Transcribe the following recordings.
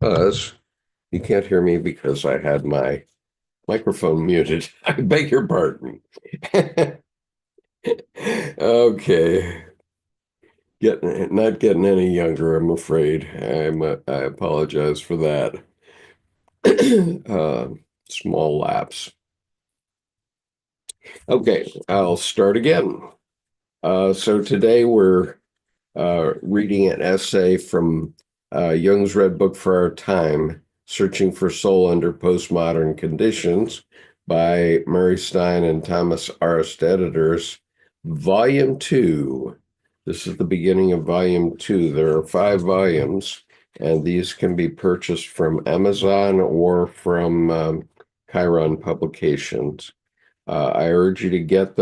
Buzz, you can't hear me because I had my microphone muted. I beg your pardon. Okay, not getting any younger, I'm afraid. I apologize for that. Uh, Small lapse. Okay, I'll start again. So today we're reading an essay from Jung's Red Book for Our Time, Searching for Soul Under Postmodern Conditions by Murray Stein and Thomas Arst, editors, Volume 2. This is the beginning of Volume 2. There are 5 volumes, and these can be purchased from Amazon or from Chiron Publications. I urge you to get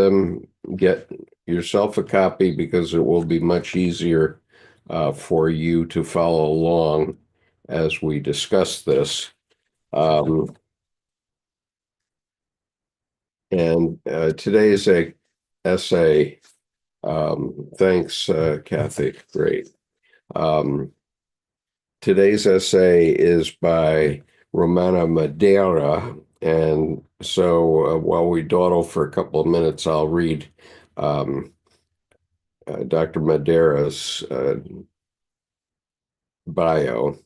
yourself a copy because it will be much easier for you to follow along as we discuss this. Um, and today's essay, thanks, Kathy. Great. Um, Today's essay is by Romano Màdera. And so while we dawdle for a couple of minutes, I'll read um, Dr. Màdera's bio.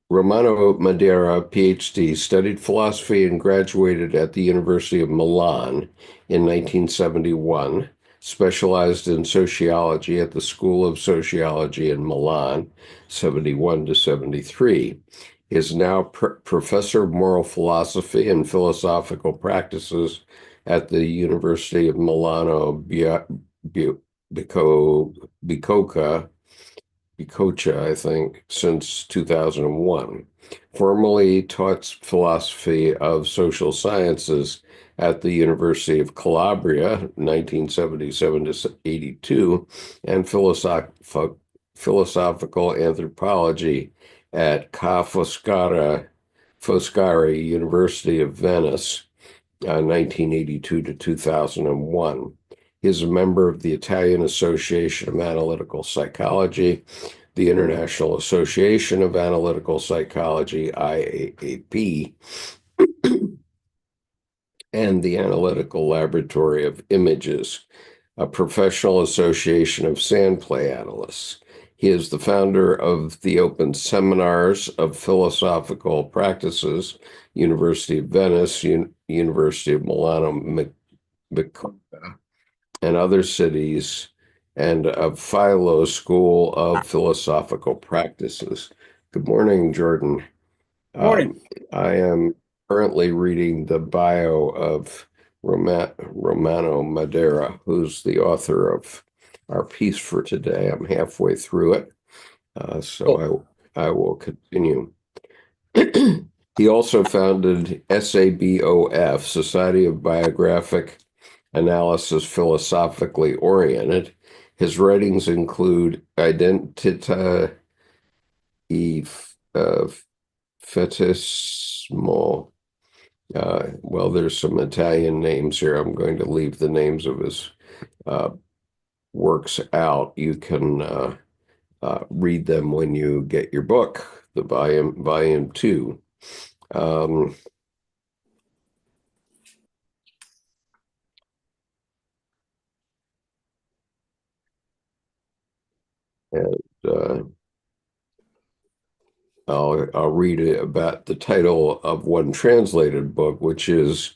Romano Màdera, PhD, studied philosophy and graduated at the University of Milan in 1971, specialized in sociology at the School of Sociology in Milan, 71 to 73. He is now professor of moral philosophy and philosophical practices at the University of Milano Bicocca, I think, since 2001. Formerly taught philosophy of social sciences at the University of Calabria, 1977 to 82, and philosophical anthropology at Ca' Foscari, University of Venice, 1982 to 2001. He is a member of the Italian Association of Analytical Psychology, the International Association of Analytical Psychology, IAAP, and the Analytical Laboratory of Images, a professional association of sandplay analysts. He is the founder of the Open Seminars of Philosophical Practices, University of Venice, University of Milano, and other cities, and of Philo School of Philosophical Practices. Good morning, Jordan. Morning. I am currently reading the bio of Romano Màdera, who's the author of our piece for today. I'm halfway through it, Cool. so I will continue. He also founded SABOF, Society of Biographic Analysis Philosophically Oriented. His writings include Identità e Fetismo. Well, there's some Italian names here. I'm going to leave the names of his uh, works out. You can read them when you get your book, the volume 2. Um, and I'll read about the title of one translated book, which is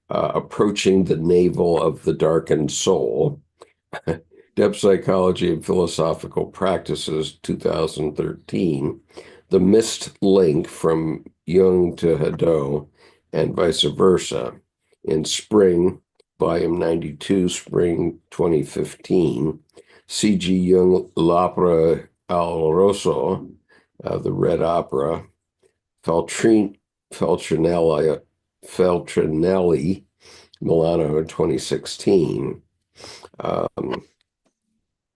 Approaching the Navel of the Darkened Soul, Depth Psychology and Philosophical Practices, 2013, The Missed Link from Jung to Hadot, and vice versa, in spring, volume 92, spring 2015, C.G. Jung, L'Opera al Rosso, the Red Opera, Feltrinelli, Feltrinelli, Milano in 2016. Um,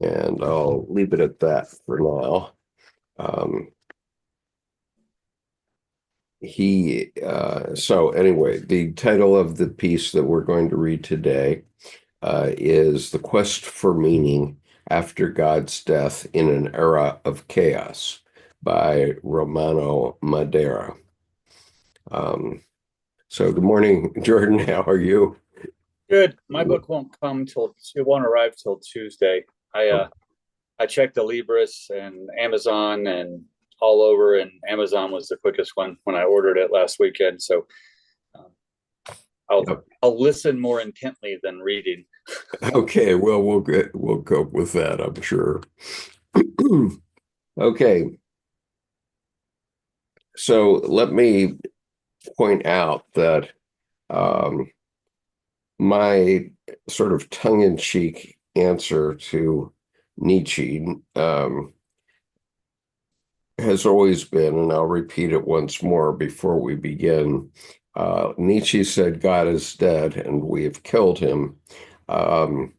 and I'll leave it at that for now. Um, so anyway, the title of the piece that we're going to read today is The Quest for Meaning After God's Death in an Era of Chaos, by Romano Màdera. So good morning, Jordan. How are you? Good. My book it won't arrive till Tuesday. Oh, I checked the Libris and Amazon and all over, and Amazon was the quickest one when I ordered it last weekend. So um, I'll yep. I'll listen more intently than reading. Okay, well, we'll cope with that, I'm sure. Okay, so let me point out that um, my sort of tongue-in-cheek answer to Nietzsche has always been, and I'll repeat it once more before we begin. Nietzsche said, God is dead and we have killed him. Um,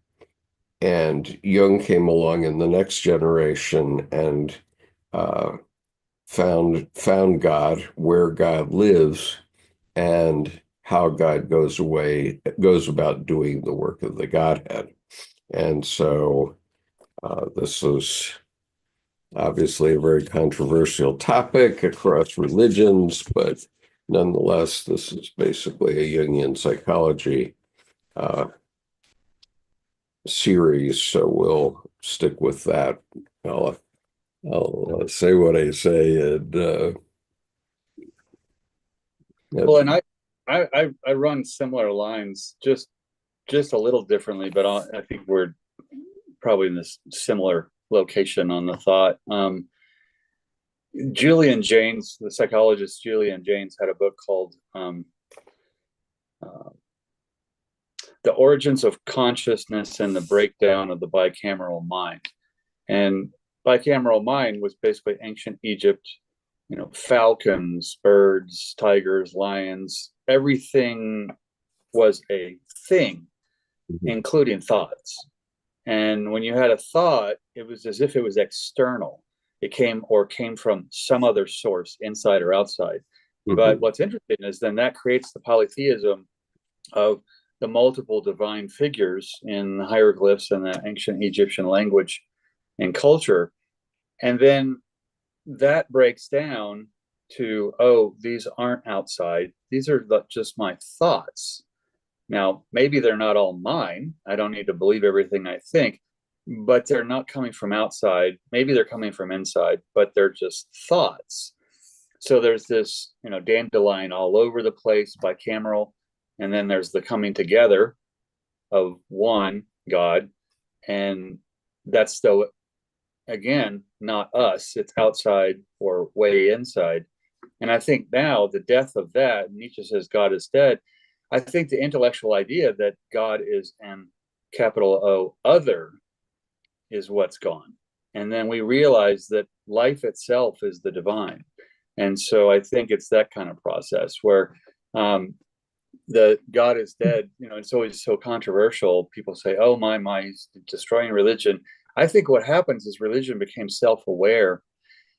and Jung came along in the next generation and uh, found God where God lives and how God goes about doing the work of the Godhead. And so this is obviously a very controversial topic across religions, but nonetheless, this is basically a Jungian psychology uh, series, so we'll stick with that. I'll say what I say, and Well, and I run similar lines, just a little differently, but I think we're probably in this similar location on the thought. Julian Jaynes, the psychologist Julian Jaynes, had a book called uh, The Origins of Consciousness and the Breakdown of the Bicameral Mind. And bicameral mind was basically ancient Egypt, falcons, birds, tigers, lions, everything was a thing, including thoughts. And when you had a thought, it was as if it was external. It came from some other source, inside or outside. But what's interesting is then that creates the polytheism of the multiple divine figures in the hieroglyphs and the ancient Egyptian language and culture. And then that breaks down to, oh, these aren't outside. These are just my thoughts. Now, maybe they're not all mine. I don't need to believe everything I think, but they're not coming from outside. Maybe they're coming from inside, but they're just thoughts. So there's this, dandelion all over the place, bicameral, and then there's the coming together of one God, and that's still, again, not us. It's outside or way inside. And I think now the death of that, Nietzsche says God is dead. I think the intellectual idea that God is an capital O other is what's gone. And then we realize that life itself is the divine. And so I think it's that kind of process where the God is dead. It's always so controversial. People say, oh, my, he's destroying religion. I think what happens is religion became self-aware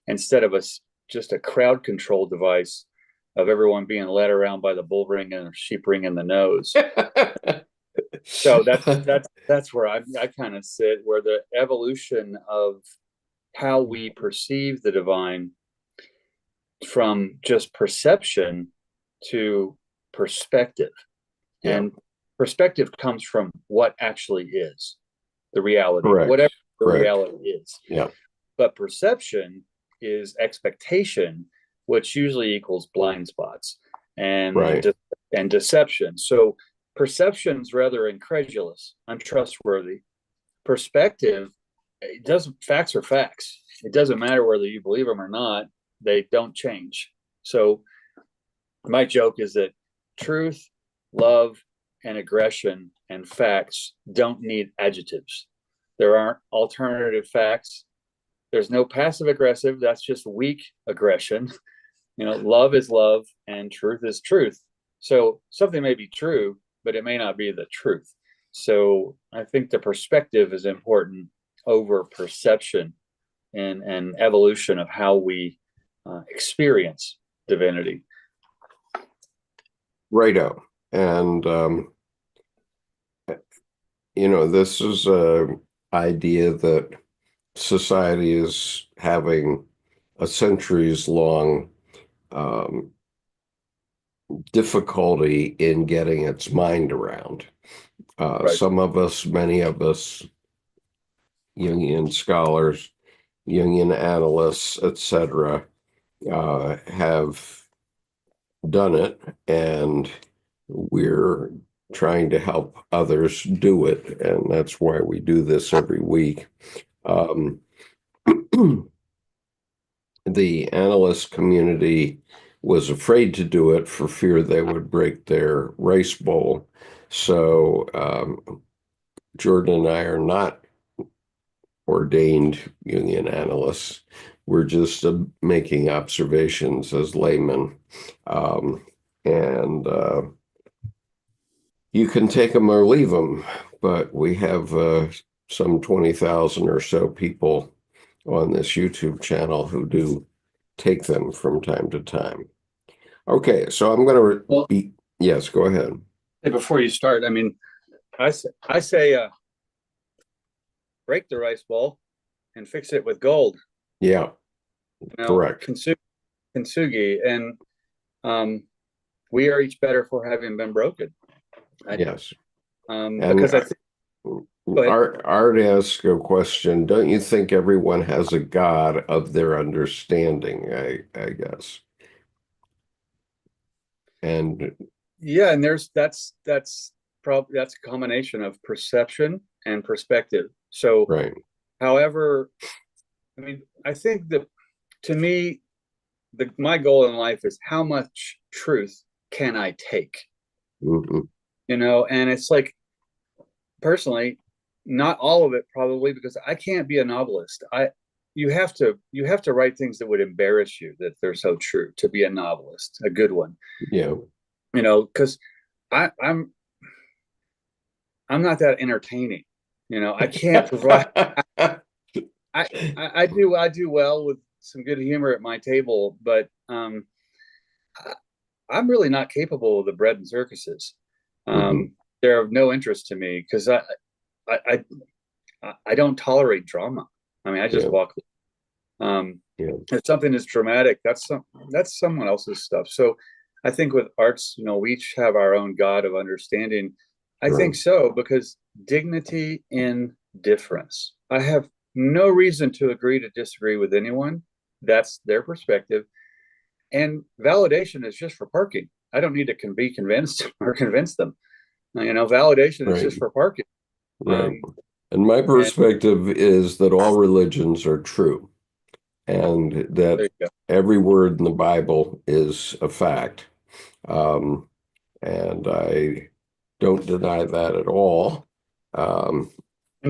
instead of just a crowd control device of everyone being led around by the bull ring and sheep ring in the nose. So that's where I kind of sit, where the evolution of how we perceive the divine from just perception to perspective. yeah, And perspective comes from what actually is the reality, correct, whatever the correct. reality is. Yeah, But perception is expectation, which usually equals blind spots and right. and deception. So perception's rather incredulous, untrustworthy. Perspective, it doesn't facts are facts. It doesn't matter whether you believe them or not, they don't change. So my joke is that truth, love, and aggression and facts don't need adjectives. There aren't alternative facts. There's no passive aggressive. That's just weak aggression. Love is love and truth is truth. So something may be true, but it may not be the truth. So I think the perspective is important over perception and evolution of how we experience divinity. Righto. And this is a idea that society is having a centuries long difficulty in getting its mind around. Right. Some of us, many of us, Jungian scholars, Jungian analysts, etc., have done it, and we're trying to help others do it, and that's why we do this every week. Um, the analyst community was afraid to do it for fear they would break their rice bowl. So Jordan and I are not ordained Jungian analysts. We're just making observations as laymen. And you can take them or leave them, but we have some 20,000 or so people on this YouTube channel who do take them from time to time. Okay, so I'm going to be, yes, go ahead. Before you start, I mean, I say break the rice bowl and fix it with gold. Yeah, correct. Kintsugi, and we are each better for having been broken. Yes. Because I think Art asked a question. Don't you think everyone has a God of their understanding? I guess. And yeah, and that's probably a combination of perception and perspective. So, right. However, I mean, I think that to me, my goal in life is how much truth can I take? Mm-hmm. And it's like, personally, not all of it probably, because I can't be a novelist. You have to write things that would embarrass you, that they're so true, to be a novelist, a good one. Yeah. Because I'm not that entertaining. I can't provide. I do well with some good humor at my table, but I'm really not capable of the bread and circuses. They're of no interest to me because I don't tolerate drama. I mean, I just walk. If something is dramatic, that's someone else's stuff. So I think with arts, we each have our own God of understanding. I think so, because dignity in difference. I have no reason to agree to disagree with anyone. That's their perspective. And validation is just for parking. I don't need to be convinced or convince them. Validation is just for parking. Right. And my perspective is that all religions are true, and that every word in the Bible is a fact. And I don't deny that at all. And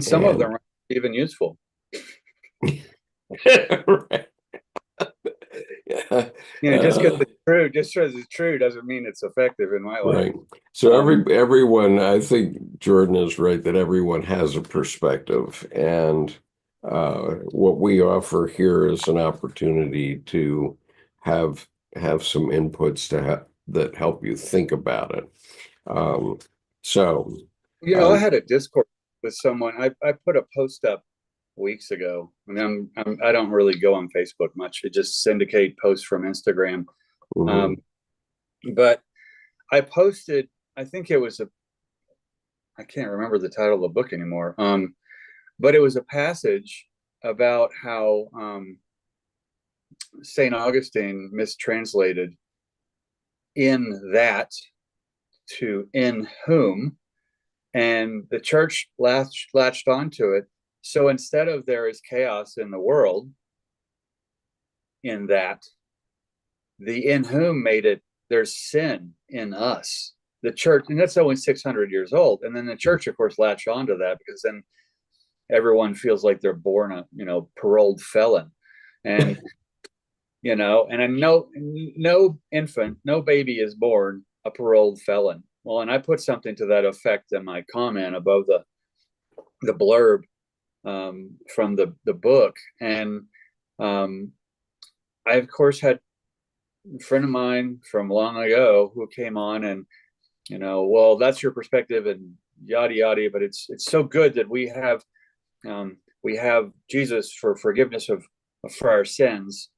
some of them are even useful. Right. Just because it's true doesn't mean it's effective in my life. Right. So everyone, I think Jordan is right that everyone has a perspective, and what we offer here is an opportunity to have some inputs that help you think about it. I had a Discord with someone. I put a post up weeks ago. I mean, I don't really go on Facebook much. I just syndicate posts from Instagram. But I posted, I think it was I can't remember the title of the book anymore. But it was a passage about how St. Augustine mistranslated "in that" to "in whom," and the church latched onto it. So instead of "there is chaos in the world," in that, the "in whom" made it "there's sin in us." The church, and that's only 600 years old. And then the church, of course, latched onto that, because then everyone feels like they're born a paroled felon. And and no infant, no baby is born a paroled felon. Well, and I put something to that effect in my comment above the blurb from the book. And I, of course, had a friend of mine from long ago who came on and, well, that's your perspective and yada yada, but it's so good that we have Jesus for forgiveness for our sins.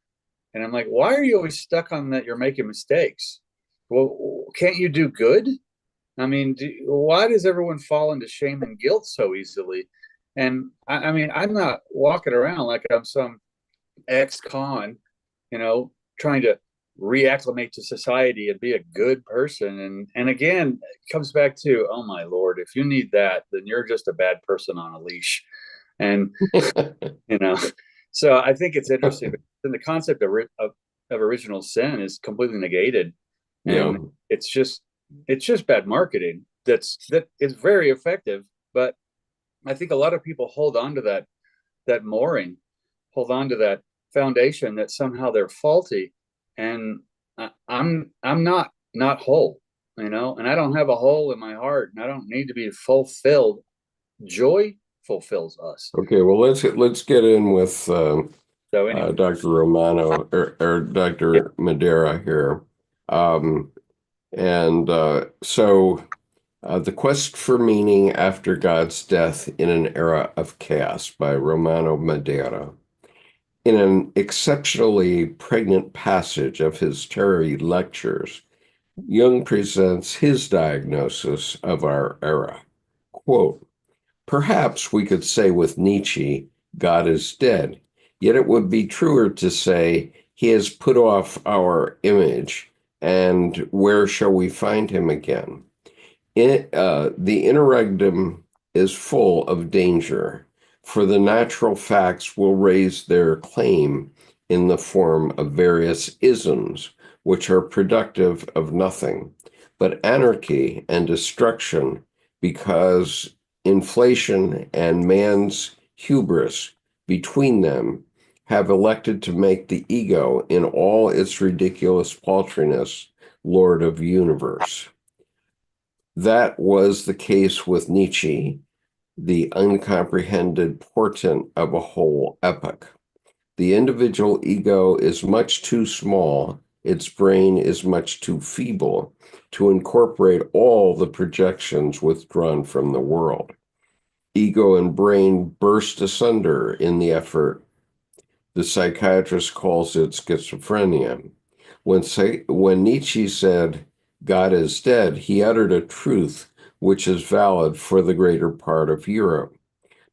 And I'm like, why are you always stuck on that you're making mistakes? Well, can't you do good? I mean, why does everyone fall into shame and guilt so easily? And I mean, I'm not walking around like I'm some ex-con, trying to reacclimate to society and be a good person. And again, it comes back to, oh my Lord, if you need that, then you're just a bad person on a leash. And you know, so I think it's interesting. The concept of original sin is completely negated, Yeah. and it's just bad marketing. That is very effective, but I think a lot of people hold on to that mooring, hold on to that foundation that somehow they're faulty, and I'm not whole, and I don't have a hole in my heart, and I don't need to be fulfilled. Joy fulfills us. Okay, well, let's get in with So anyway, Dr. Romano or yeah, Dr. Màdera here. Um, and so The Quest for Meaning After God's Death in an Era of Chaos by Romano Màdera. In an exceptionally pregnant passage of his Terry lectures, Jung presents his diagnosis of our era. Quote, perhaps we could say with Nietzsche, God is dead, yet it would be truer to say he has put off our image, and where shall we find him again? The interregnum is full of danger, for the natural facts will raise their claim in the form of various isms, which are productive of nothing but anarchy and destruction, because inflation and man's hubris between them have elected to make the ego in all its ridiculous paltriness lord of the universe. That was the case with Nietzsche, the uncomprehended portent of a whole epoch. The individual ego is much too small, its brain is much too feeble to incorporate all the projections withdrawn from the world. Ego and brain burst asunder in the effort. The psychiatrist calls it schizophrenia. When Nietzsche said, God is dead, he uttered a truth which is valid for the greater part of Europe.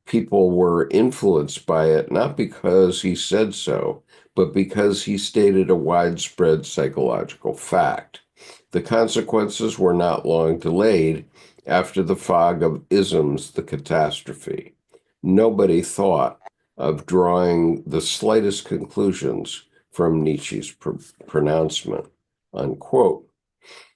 People were influenced by it not because he said so, but because he stated a widespread psychological fact. The consequences were not long delayed after the fog of isms, the catastrophe. Nobody thought of drawing the slightest conclusions from Nietzsche's pronouncement, unquote.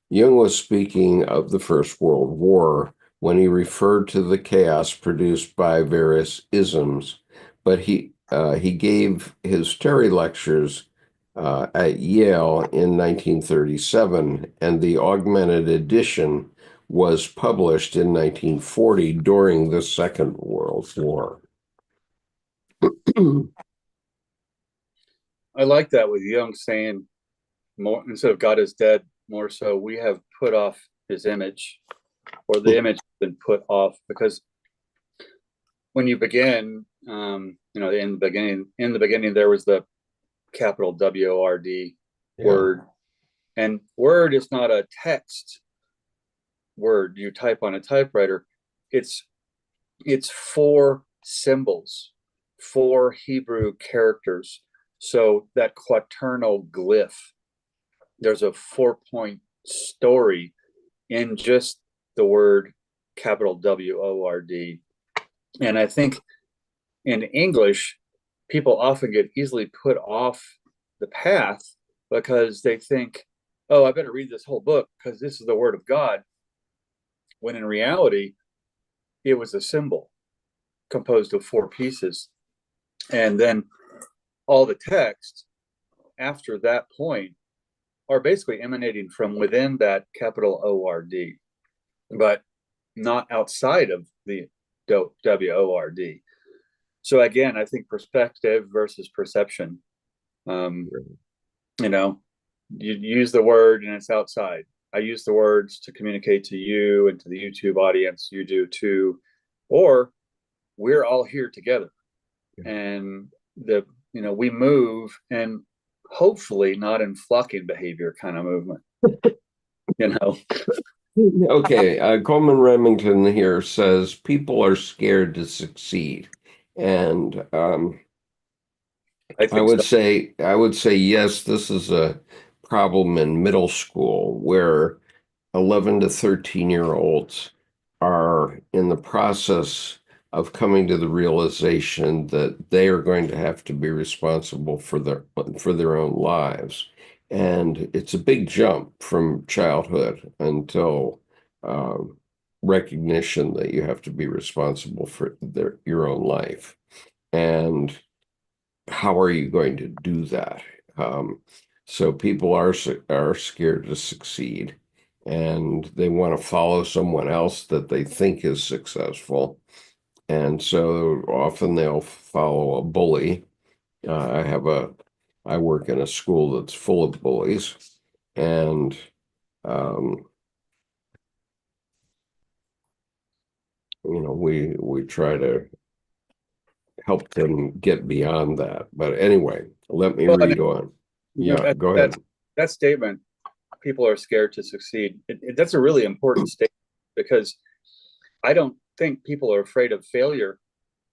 Jung was speaking of the First World War when he referred to the chaos produced by various isms, but he gave his Terry lectures at Yale in 1937, and the augmented edition was published in 1940 during the Second World War. I like that with Jung saying more instead of God is dead, more so we have put off his image, or the image has been put off, because when you begin, in the beginning there was the capital W-O-R-D word, and word is not a text word you type on a typewriter. It's four symbols, four Hebrew characters. So that quaternal glyph, there's a 4-point story in just the word capital W-O-R-D. And I think in English, people often get easily put off the path because they think, oh, I better read this whole book because this is the word of God. When in reality, it was a symbol composed of 4 pieces. And then all the text after that point are basically emanating from within that capital O-R-D, but not outside of the W-O-R-D. So again, I think perspective versus perception. You use the word and it's outside. I use the words to communicate to you and to the YouTube audience. You do too. Or we're all here together, and we move, and hopefully not in flocking behavior kind of movement, you know. Okay, Coleman Remington here says people are scared to succeed, and I think so. I would say yes. This is a problem in middle school where 11 to 13-year-olds are in the process of coming to the realization that they are going to have to be responsible for their own lives. And it's a big jump from childhood until recognition that you have to be responsible for your own life. And how are you going to do that? So people are scared to succeed, and they want to follow someone else that they think is successful, and so often they'll follow a bully. I work in a school that's full of bullies, and um, we try to help them get beyond that. But anyway, let me Well, read on. Yeah, go ahead. That statement, people are scared to succeed. That's a really important statement, because I don't think people are afraid of failure.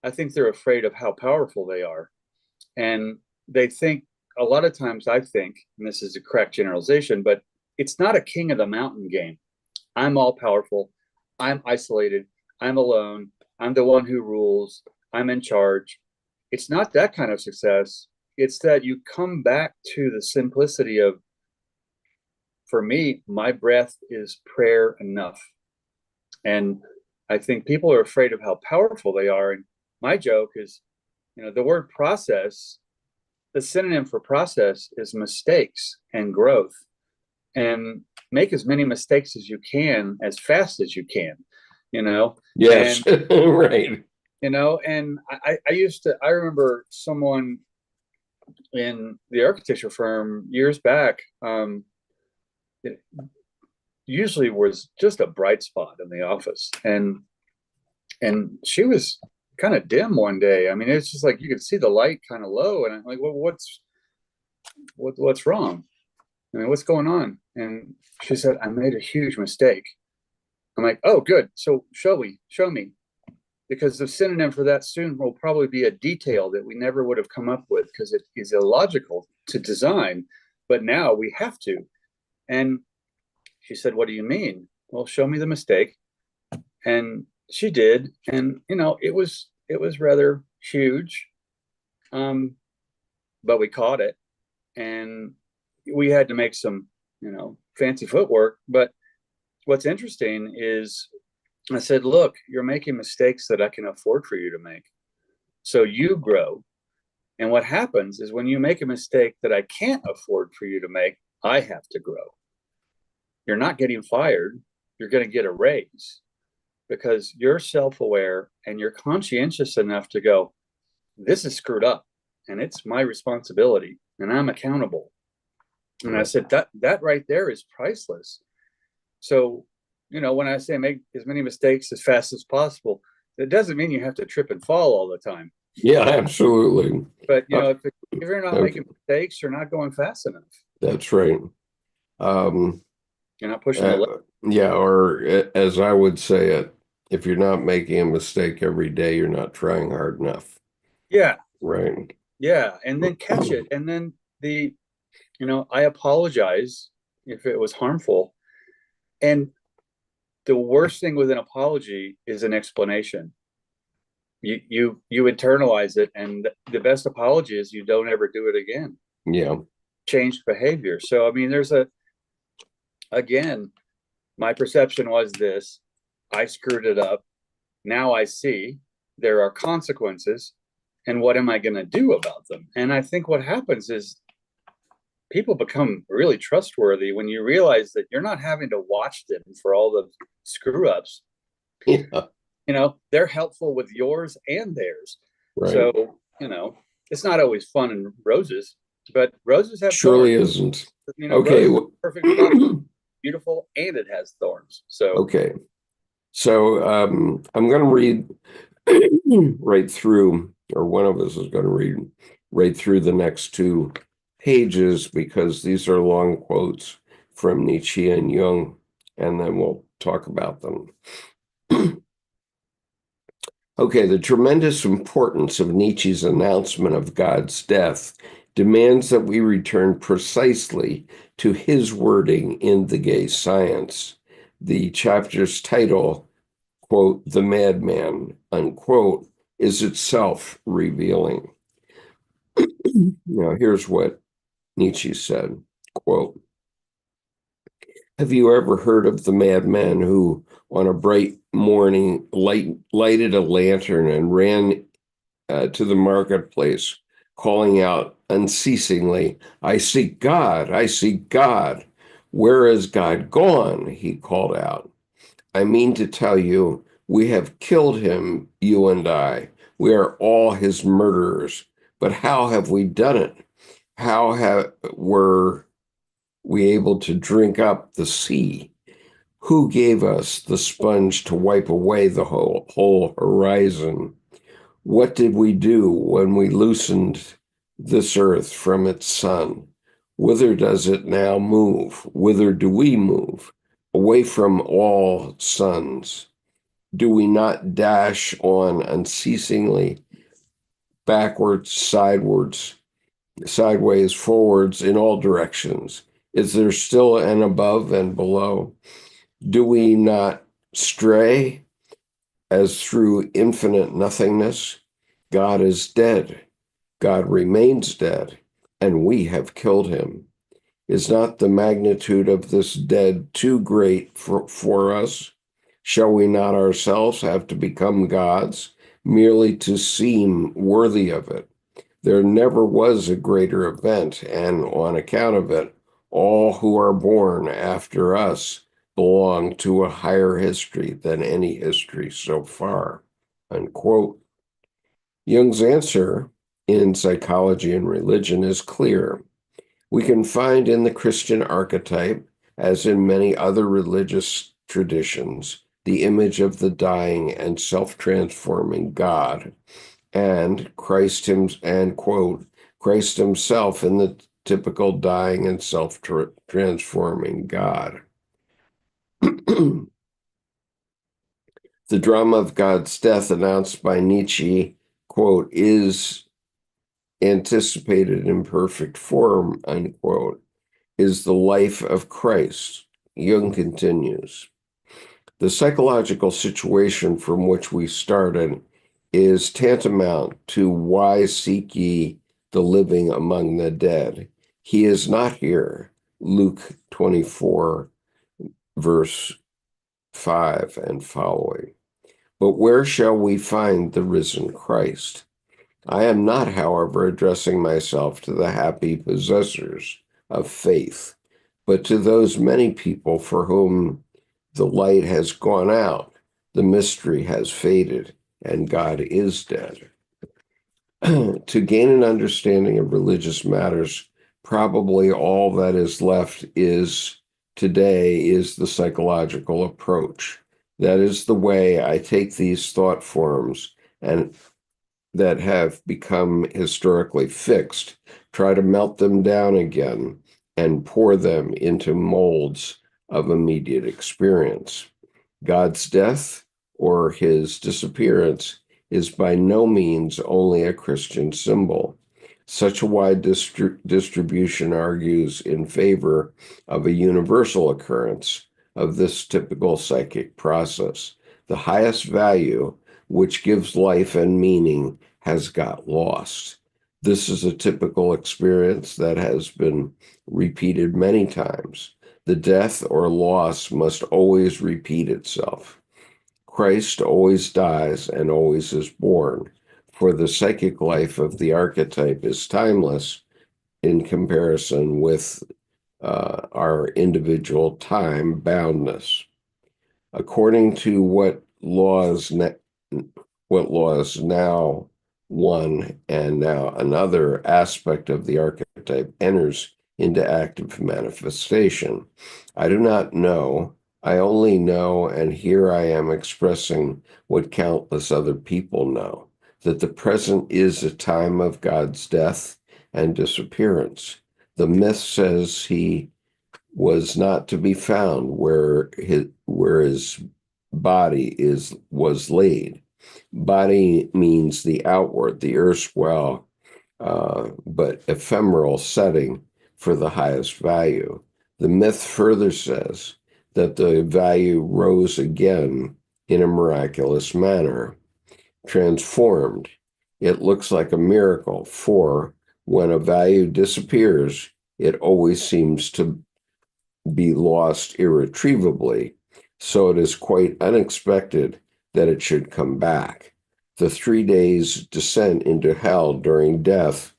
I think they're afraid of how powerful they are. And they think, a lot of times I think, and this is a correct generalization, but it's not a king of the mountain game. I'm all powerful. I'm isolated. I'm alone. I'm the one who rules. I'm in charge. It's not that kind of success. It's that you come back to the simplicity of, for me, my breath is prayer enough. And I think people are afraid of how powerful they are. And my joke is, the word process, the synonym for process is mistakes and growth. And make as many mistakes as you can, as fast as you can, Yes, and, right. and I remember someone in the architecture firm years back, it usually was just a bright spot in the office. And she was kind of dim one day. I mean, it's just like you could see the light kind of low. And I'm like, well, what's wrong? I mean, what's going on? And she said, I made a huge mistake. I'm like, oh, good. So show me. Because the synonym for that soon will probably be a detail that we never would have come up with, because it is illogical to design, but now we have to. And she said, what do you mean? Well, show me the mistake. And she did. And, it was rather huge. But we caught it, and we had to make some, fancy footwork. But what's interesting is, I said, look, you're making mistakes that I can afford for you to make. So you grow. And what happens is, when you make a mistake that I can't afford for you to make, I have to grow. You're not getting fired. You're going to get a raise, because you're self-aware and you're conscientious enough to go, this is screwed up and it's my responsibility and I'm accountable. And I said, that right there is priceless. So, when I say make as many mistakes as fast as possible, it doesn't mean you have to trip and fall all the time. Yeah, absolutely. But, if you're not making mistakes, you're not going fast enough. That's right. You're not pushing the limit. Yeah, or as I would say it, if you're not making a mistake every day, you're not trying hard enough. Yeah. Right. Yeah. And then catch it. And then I apologize if it was harmful. And the worst thing with an apology is an explanation. You internalize it, and the best apology is you don't ever do it again. Yeah. Change behavior. So, I mean, again, my perception was this: I screwed it up. Now I see there are consequences, and what am I going to do about them? And I think what happens is people become really trustworthy when you realize that you're not having to watch them for all the screw ups. Yeah. They're helpful with yours and theirs. Right. So, it's not always fun and roses, but roses have surely thorns. isn't. Okay. Perfect flower, beautiful, and it has thorns. So okay. So I'm going to read right through, or one of us is going to read right through the next two pages because these are long quotes from Nietzsche and Jung, and then we'll talk about them. Okay, the tremendous importance of Nietzsche's announcement of God's death demands that we return precisely to his wording in The Gay Science. The chapter's title, quote, "The Madman," unquote, is itself revealing. Now, here's what Nietzsche said, quote, "Have you ever heard of the madman who, on a bright morning, lighted a lantern and ran to the marketplace, calling out unceasingly, 'I seek God, I seek God. Where is God gone?' he called out. I mean to tell you, we have killed him, you and I. We are all his murderers. But how have we done it? Were we able to drink up the sea? Who gave us the sponge to wipe away the whole horizon? What did we do when we loosened this earth from its sun? Whither does it now move? Whither do we move? Away from all suns. Do we not dash on unceasingly, backwards, sideways, forwards, in all directions? Is there still an above and below? Do we not stray as through infinite nothingness? God is dead. God remains dead, and we have killed him. Is not the magnitude of this dead too great for us? Shall we not ourselves have to become gods, merely to seem worthy of it? There never was a greater event, and on account of it, all who are born after us belong to a higher history than any history so far." Unquote. Jung's answer in Psychology and Religion is clear. We can find in the Christian archetype, as in many other religious traditions, the image of the dying and self-transforming God, and Christ himself in the typical dying and self-transforming God. The drama of God's death announced by Nietzsche, quote, is anticipated in perfect form, unquote, is the life of Christ. Jung continues. The psychological situation from which we started is tantamount to why seek ye the living among the dead? He is not here. Luke 24, verse 5 and following. But where shall we find the risen Christ? I am not, however, addressing myself to the happy possessors of faith, but to those many people for whom the light has gone out, the mystery has faded, and God is dead. To gain an understanding of religious matters, probably all that is left today is the psychological approach. That is the way I take these thought forms and that have become historically fixed, try to melt them down again, and pour them into molds of immediate experience. God's death or his disappearance is by no means only a Christian symbol. Such a wide distribution argues in favor of a universal occurrence of this typical psychic process. The highest value, which gives life and meaning, has got lost. This is a typical experience that has been repeated many times. The death or loss must always repeat itself. Christ always dies and always is born, for the psychic life of the archetype is timeless in comparison with our individual time boundness. According to what laws now one and now another aspect of the archetype enters into active manifestation. I do not know. I only know, and here I am expressing what countless other people know, that the present is a time of God's death and disappearance. The myth says he was not to be found where his body was laid. Body means the outward, the erstwhile, but ephemeral setting for the highest value. The myth further says that the value rose again in a miraculous manner, transformed. It looks like a miracle, for when a value disappears, it always seems to be lost irretrievably, so it is quite unexpected that it should come back. The 3 days' descent into hell during death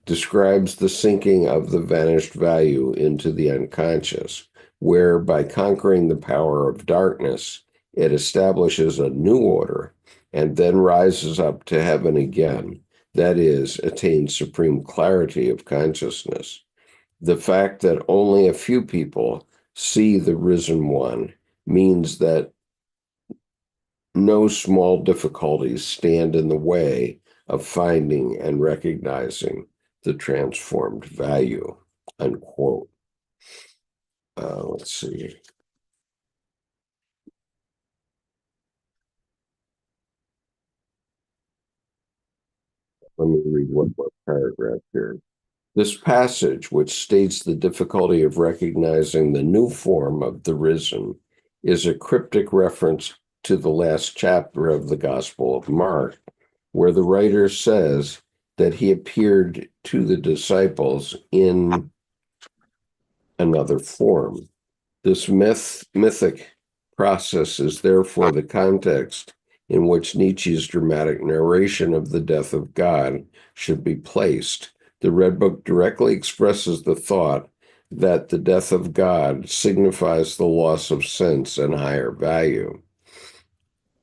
describes the sinking of the vanished value into the unconscious, where by conquering the power of darkness, it establishes a new order and then rises up to heaven again, that is, attains supreme clarity of consciousness. The fact that only a few people see the risen one means that no small difficulties stand in the way of finding and recognizing the transformed value, unquote. Let's see. Let me read one more paragraph here. This passage, which states the difficulty of recognizing the new form of the risen, is a cryptic reference to the last chapter of the Gospel of Mark, where the writer says that he appeared to the disciples in another form. This mythic process is therefore the context in which Nietzsche's dramatic narration of the death of God should be placed. The Red Book directly expresses the thought that the death of God signifies the loss of sense and higher value.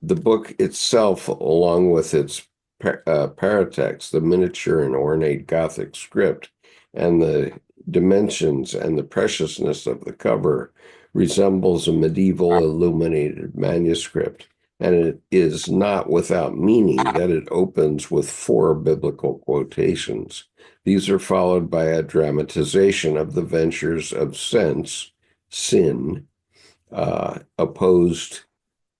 The book itself, along with its paratext, the miniature and ornate Gothic script, and the dimensions and the preciousness of the cover, resembles a medieval illuminated manuscript, and it is not without meaning that it opens with 4 biblical quotations. These are followed by a dramatization of the ventures of sense, sin, opposed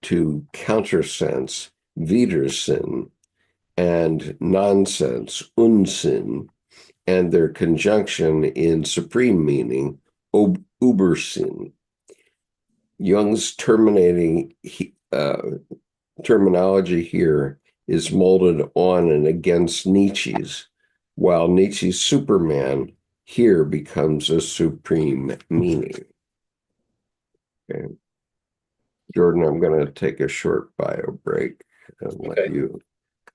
to countersense, Widersinn, and nonsense, Unsinn, and their conjunction in supreme meaning, Übersinn. Jung's terminology here is molded on and against Nietzsche's, while Nietzsche's Superman here becomes a supreme meaning. Okay. Jordan, I'm going to take a short bio break and let you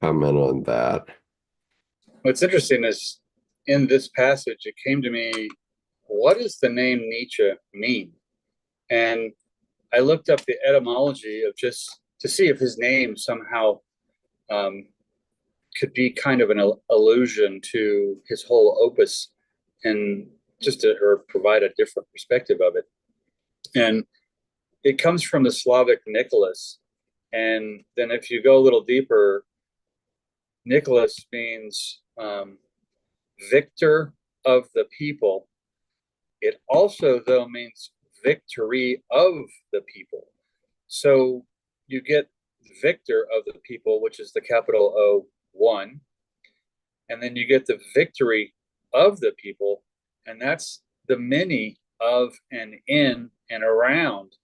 comment on that. What's interesting is in this passage, it came to me, what does the name Nietzsche mean? And I looked up the etymology of just to see if his name somehow could be kind of an allusion to his whole opus and just to or provide a different perspective of it. And it comes from the Slavic Nicholas. And then if you go a little deeper, Nicholas means victor of the people. It also, though, means victory of the people. So you get victor of the people, which is the capital O, one. And then you get the victory of the people, and that's the many of and in and around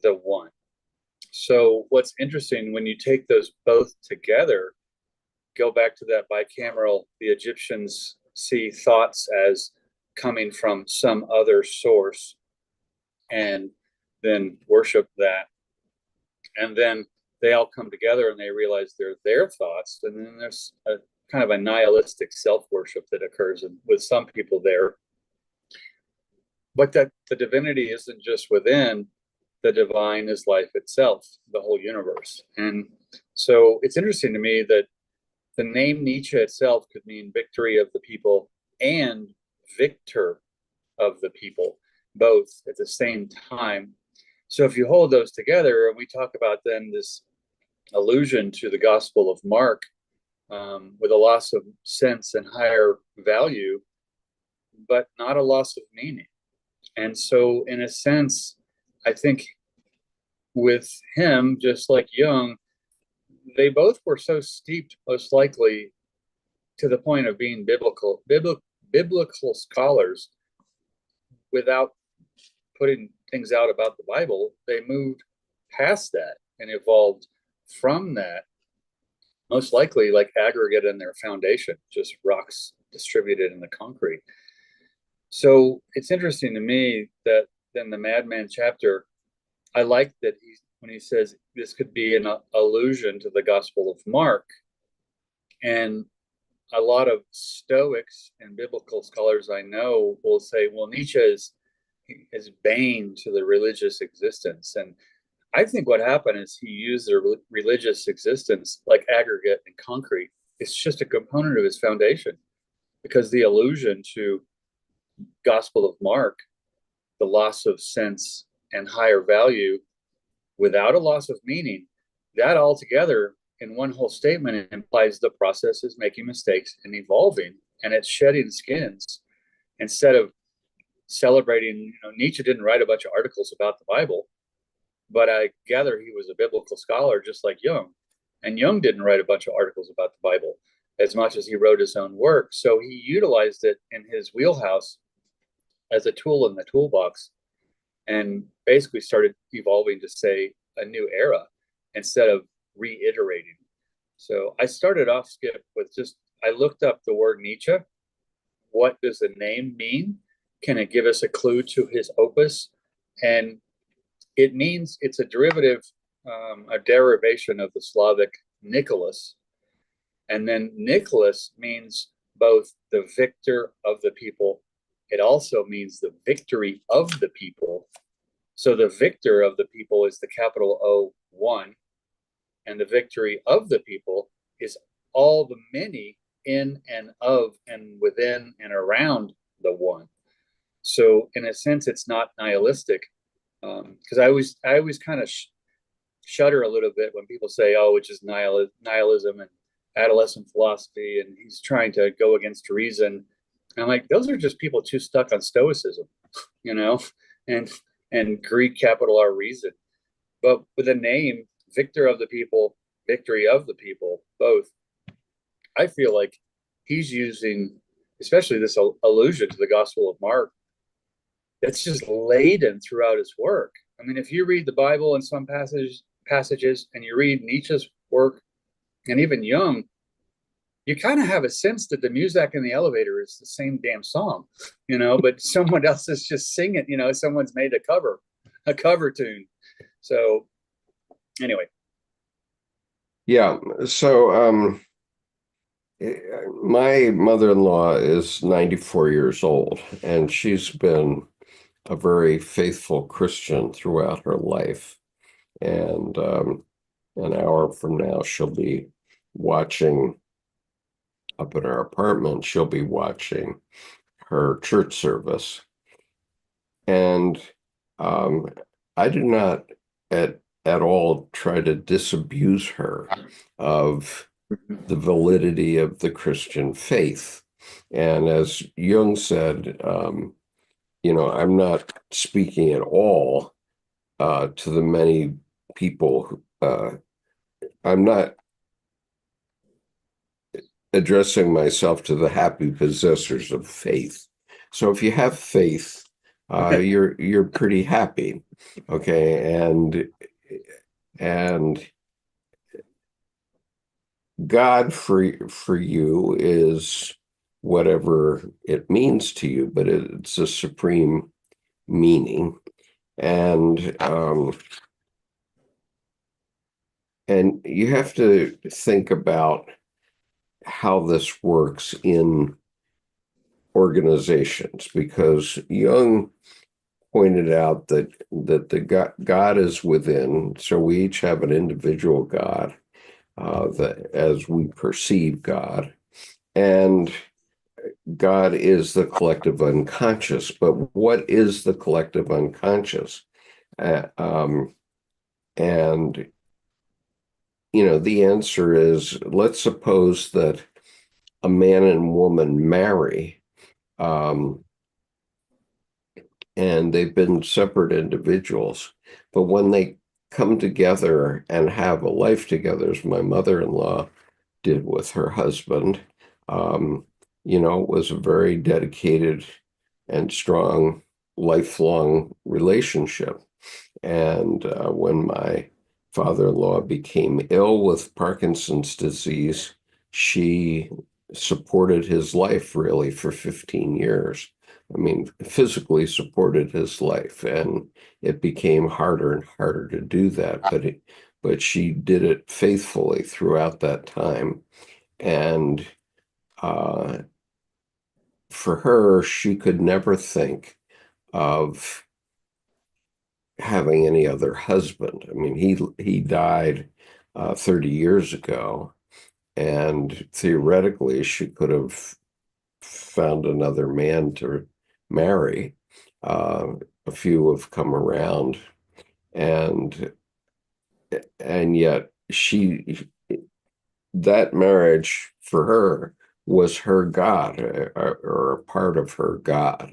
the one. So what's interesting, when you take those both together, go back to that bicameral, the Egyptians see thoughts as coming from some other source and then worship that. And then they all come together and they realize they're their thoughts. And then there's a kind of a nihilistic self-worship that occurs with some people there. But that the divinity isn't just within, the divine is life itself, the whole universe. And so it's interesting to me that the name Nietzsche itself could mean victory of the people and victor of the people, both at the same time. So if you hold those together, and we talk about then this allusion to the Gospel of Mark with a loss of sense and higher value, but not a loss of meaning. And so, in a sense, I think with him, just like Jung, they both were so steeped, most likely, to the point of being biblical scholars without putting things out about the Bible. They moved past that and evolved from that, most likely like aggregate in their foundation, just rocks distributed in the concrete. So it's interesting to me that in the Madman chapter, I like that when he says this could be an allusion to the Gospel of Mark. And a lot of Stoics and biblical scholars I know will say, well, Nietzsche is bane to the religious existence. And I think what happened is he used the religious existence like aggregate and concrete. It's just a component of his foundation, because the allusion to Gospel of Mark, the loss of sense and higher value without a loss of meaning, that altogether in one whole statement implies the process is making mistakes and evolving, and it's shedding skins. Instead of celebrating, Nietzsche didn't write a bunch of articles about the Bible, but I gather he was a biblical scholar just like Jung. And Jung didn't write a bunch of articles about the Bible as much as he wrote his own work. So he utilized it in his wheelhouse as a tool in the toolbox, and basically started evolving to say a new era instead of reiterating. So I started off, Skip, with I looked up the word Nietzsche. What does the name mean? Can it give us a clue to his opus? And it means it's a derivative, a derivation of the Slavic Nicholas. And then Nicholas means both the victor of the people. It also means the victory of the people. So the victor of the people is the capital O1, and the victory of the people is all the many in and of and within and around the one. So in a sense, it's not nihilistic, because I always kind of shudder a little bit when people say, "Oh, it's just nihilism and adolescent philosophy," and he's trying to go against reason. And I'm like, those are just people too stuck on Stoicism, and Greek capital R reason. But with the name victor of the people, victory of the people, both, I feel like he's using, especially this allusion to the Gospel of Mark, that's just laden throughout his work. I mean, if you read the Bible in some passages and you read Nietzsche's work and even Jung, you kind of have a sense that the music in the elevator is the same damn song, but someone else is just singing, someone's made a cover tune. So anyway. Yeah. So my mother-in-law is 94 years old, and she's been a very faithful Christian throughout her life. And an hour from now, she'll be watching up in our apartment, she'll be watching her church service. And I do not at all try to disabuse her of the validity of the Christian faith. And as Jung said, I'm not speaking at all to the many people. I'm not addressing myself to the happy possessors of faith. So if you have faith, you're pretty happy, okay? And God for you is whatever it means to you, but it's a supreme meaning, and you have to think about how this works in organizations, because Jung pointed out that the God is within, so we each have an individual God that as we perceive God, and God is the collective unconscious. But what is the collective unconscious? And the answer is, let's suppose that a man and woman marry, and they've been separate individuals. But when they come together and have a life together, as my mother-in-law did with her husband, um, it was a very dedicated and strong, lifelong relationship. And when my father-in-law became ill with Parkinson's disease, she supported his life really for 15 years. I mean, physically supported his life, and it became harder and harder to do that. But she did it faithfully throughout that time. And uh, for her, she could never think of having any other husband. I mean, he died 30 years ago, and theoretically, she could have found another man to marry. Uh, a few have come around, and and yet that marriage for her was her God, or a part of her God.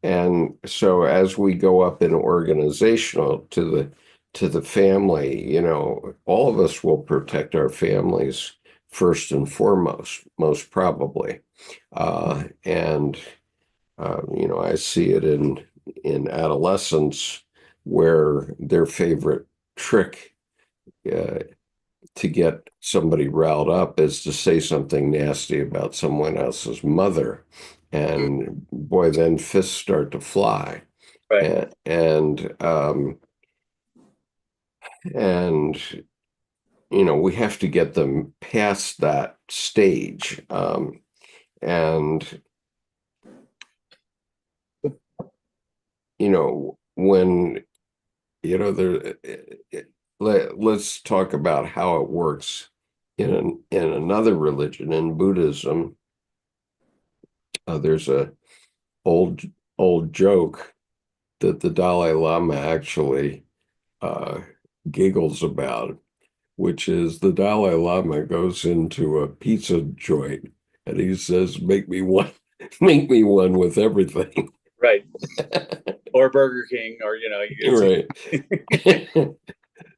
And so as we go up in organizational to the family, all of us will protect our families first and foremost, most probably. And I see it in adolescence where their favorite trick uh, to get somebody riled up is to say something nasty about someone else's mother. And boy, then fists start to fly. Right. And we have to get them past that stage. And when there let's talk about how it works in another religion, in Buddhism. There's a old old joke that the Dalai Lama actually uh, giggles about, which is the Dalai Lama goes into a pizza joint and he says, "Make me one, make me one with everything." Right. Or Burger King, or Right.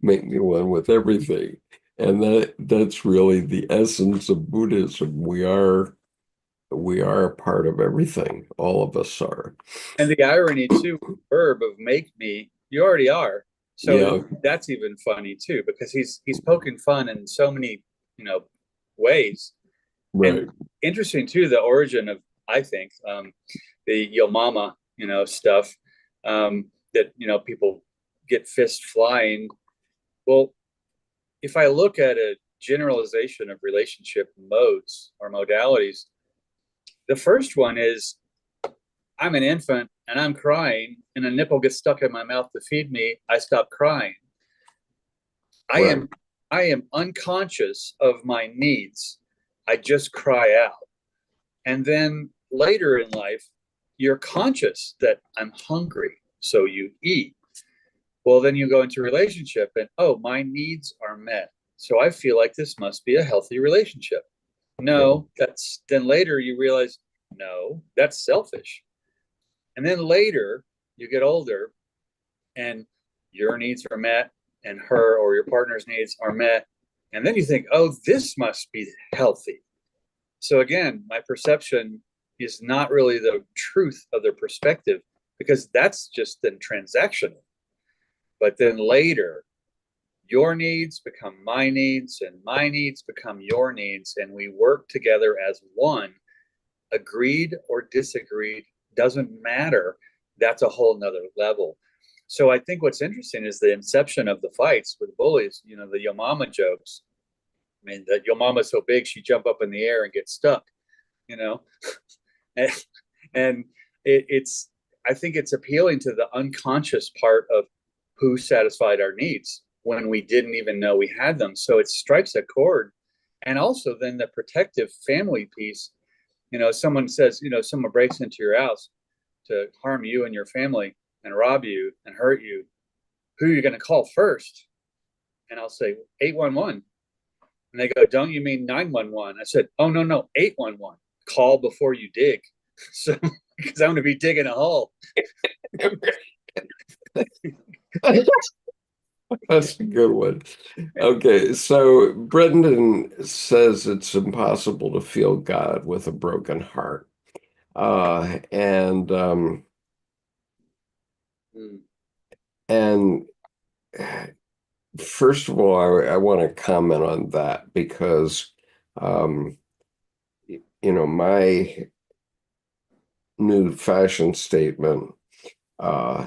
Make me one with everything. And that's really the essence of Buddhism. We are a part of everything. All of us are. And the irony too, verb of make me, you already are. So Yeah, that's even funny too, because he's poking fun in so many, you know, ways. And right. interesting too, the origin of, I think, the yo mama, stuff, that, people get fist flying. Well, if I look at a generalization of relationship modes or modalities, the first one is I'm an infant and I'm crying and a nipple gets stuck in my mouth to feed me. I stop crying. I Right. am I am unconscious of my needs. I just cry out. And then later in life, you're conscious that I'm hungry, so you eat. Well, then you go into a relationship and, oh, my needs are met. So I feel like this must be a healthy relationship. Yeah. No, then later you realize, no, that's selfish. And then later you get older and your needs are met and her or your partner's needs are met. And then you think, oh, this must be healthy. So again, my perception is not really the truth of their perspective, because that's just then transactional. But then later, your needs become my needs and my needs become your needs. And we work together as one. Agreed or disagreed doesn't matter. That's a whole nother level. So I think what's interesting is the inception of the fights with bullies, the yo mama jokes. I mean, that yo mama's so big, she jump up in the air and get stuck, you know? and, and it's, I think it's appealing to the unconscious part of who satisfied our needs when we didn't even know we had them. So it strikes a chord. And also then the protective family piece, someone says, someone breaks into your house to harm you and your family and rob you and hurt you, who are you going to call first? And I'll say 811. And they go, don't you mean 911? I said, oh, no, 811. Call before you dig. So, because I'm going to be digging a hole. That's a good one. Okay, so Brendan says it's impossible to feel God with a broken heart. And Mm. and first of all, I want to comment on that because um, my new fashion statement uh,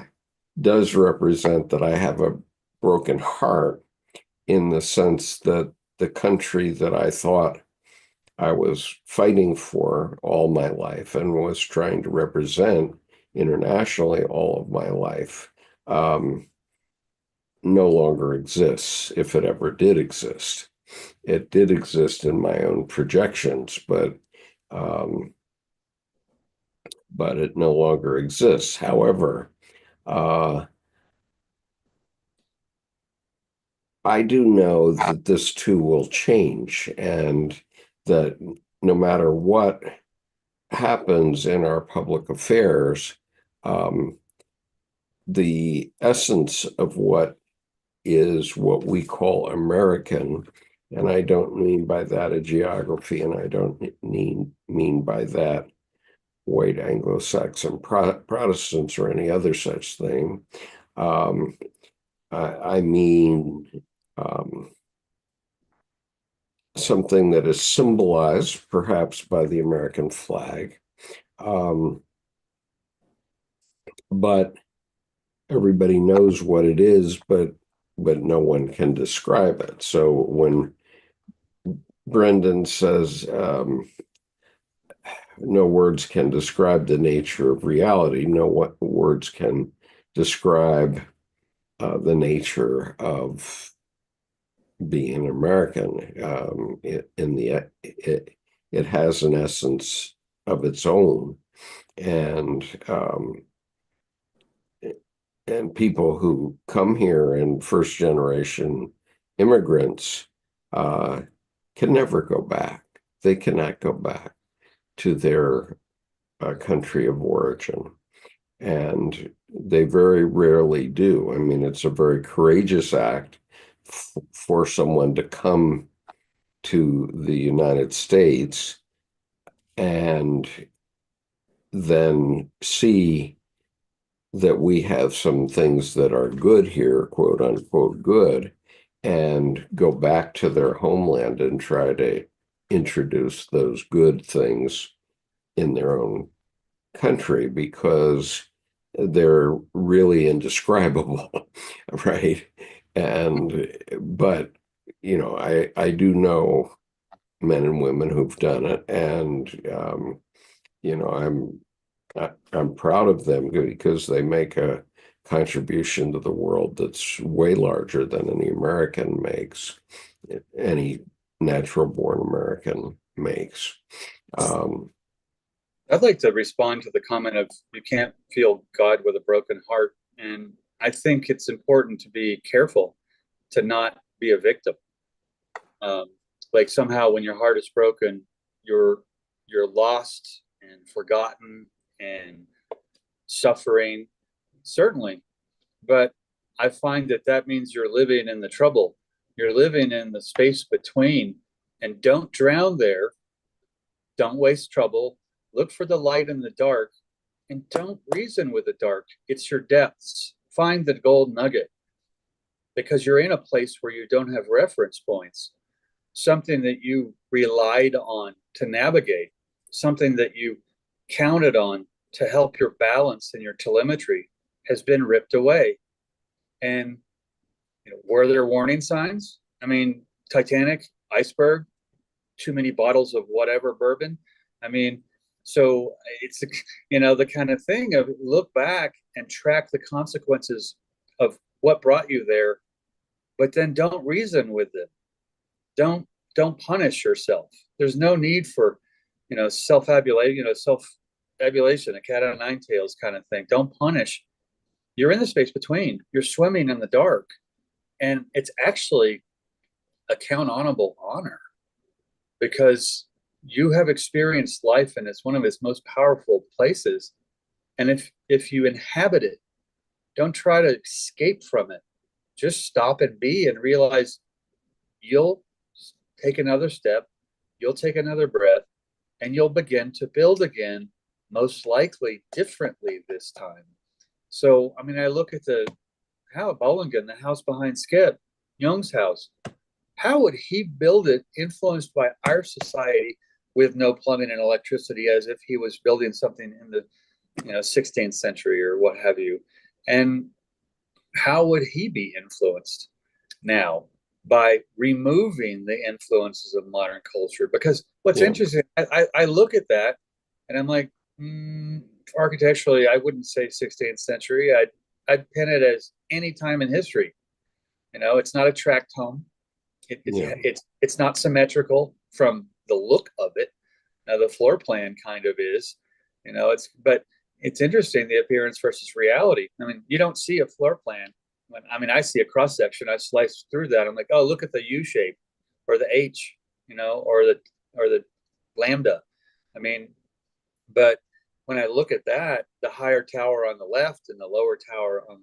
does represent that I have a broken heart in the sense that the country that I thought I was fighting for all my life and was trying to represent internationally all of my life no longer exists, if it ever did exist. It did exist in my own projections, um, but it no longer exists. However, uh, I do know that this too will change, and that no matter what happens in our public affairs, um, the essence of what is what we call American, and I don't mean by that a geography, and I don't mean by that white Anglo-Saxon Protestants or any other such thing. Um, I mean something that is symbolized perhaps by the American flag, um, but everybody knows what it is, but no one can describe it. So when Brendan says no words can describe the nature of reality, no what words can describe the nature of being American. It has an essence of its own, and people who come here and first generation immigrants uh, can never go back. They cannot go back to their country of origin. And they very rarely do. I mean, it's a very courageous act for someone to come to the United States and then see that we have some things that are good here, quote unquote good, and go back to their homeland and try to introduce those good things in their own country because they're really indescribable, right? But I do know men and women who've done it, and you know, I'm I'm proud of them because they make a contribution to the world that's way larger than any American makes, any natural born American makes. Um, I'd like to respond to the comment of you can't feel God with a broken heart. And I think it's important to be careful to not be a victim. Um, like somehow when your heart is broken, you're you're lost and forgotten and suffering, certainly. But I find that that means you're living in the trouble. You're living in the space between, and don't drown there. Don't waste trouble. Look for the light in the dark, and don't reason with the dark. It's your depths. Find the gold nugget because you're in a place where you don't have reference points, something that you relied on to navigate, something that you counted on to help your balance and your telemetry has been ripped away. And were there warning signs? I mean, Titanic, iceberg, too many bottles of whatever bourbon. I mean, so it's the kind of thing of look back and track the consequences of what brought you there, but then don't reason with them. Don't punish yourself. There's no need for self-adulation, self-adulation, a cat of nine tails kind of thing. Don't punish. You're in the space between. You're swimming in the dark, and it's actually a count honorable honor because you have experienced life and it's one of its most powerful places, And if you inhabit it, don't try to escape from it. Just stop and be and realize you'll take another step, you'll take another breath, and you'll begin to build again, most likely differently this time. So, I mean, I look at the how Bollingen, the house behind Skip, Jung's house. How would he build it influenced by our society with no plumbing and electricity, as if he was building something in the 16th century or what have you? And how would he be influenced now by removing the influences of modern culture? Because what's interesting, I look at that and I'm like, architecturally, I wouldn't say 16th century. I'd pin it as any time in history. It's not a tract home. It's not symmetrical from the look of it. Now the floor plan kind of is, but it's interesting, the appearance versus reality. I mean, you don't see a floor plan. I see a cross section. I slice through that. I'm like, oh, look at the U shape, or the H, or the lambda. I mean, but when I look at that, the higher tower on the left and the lower tower on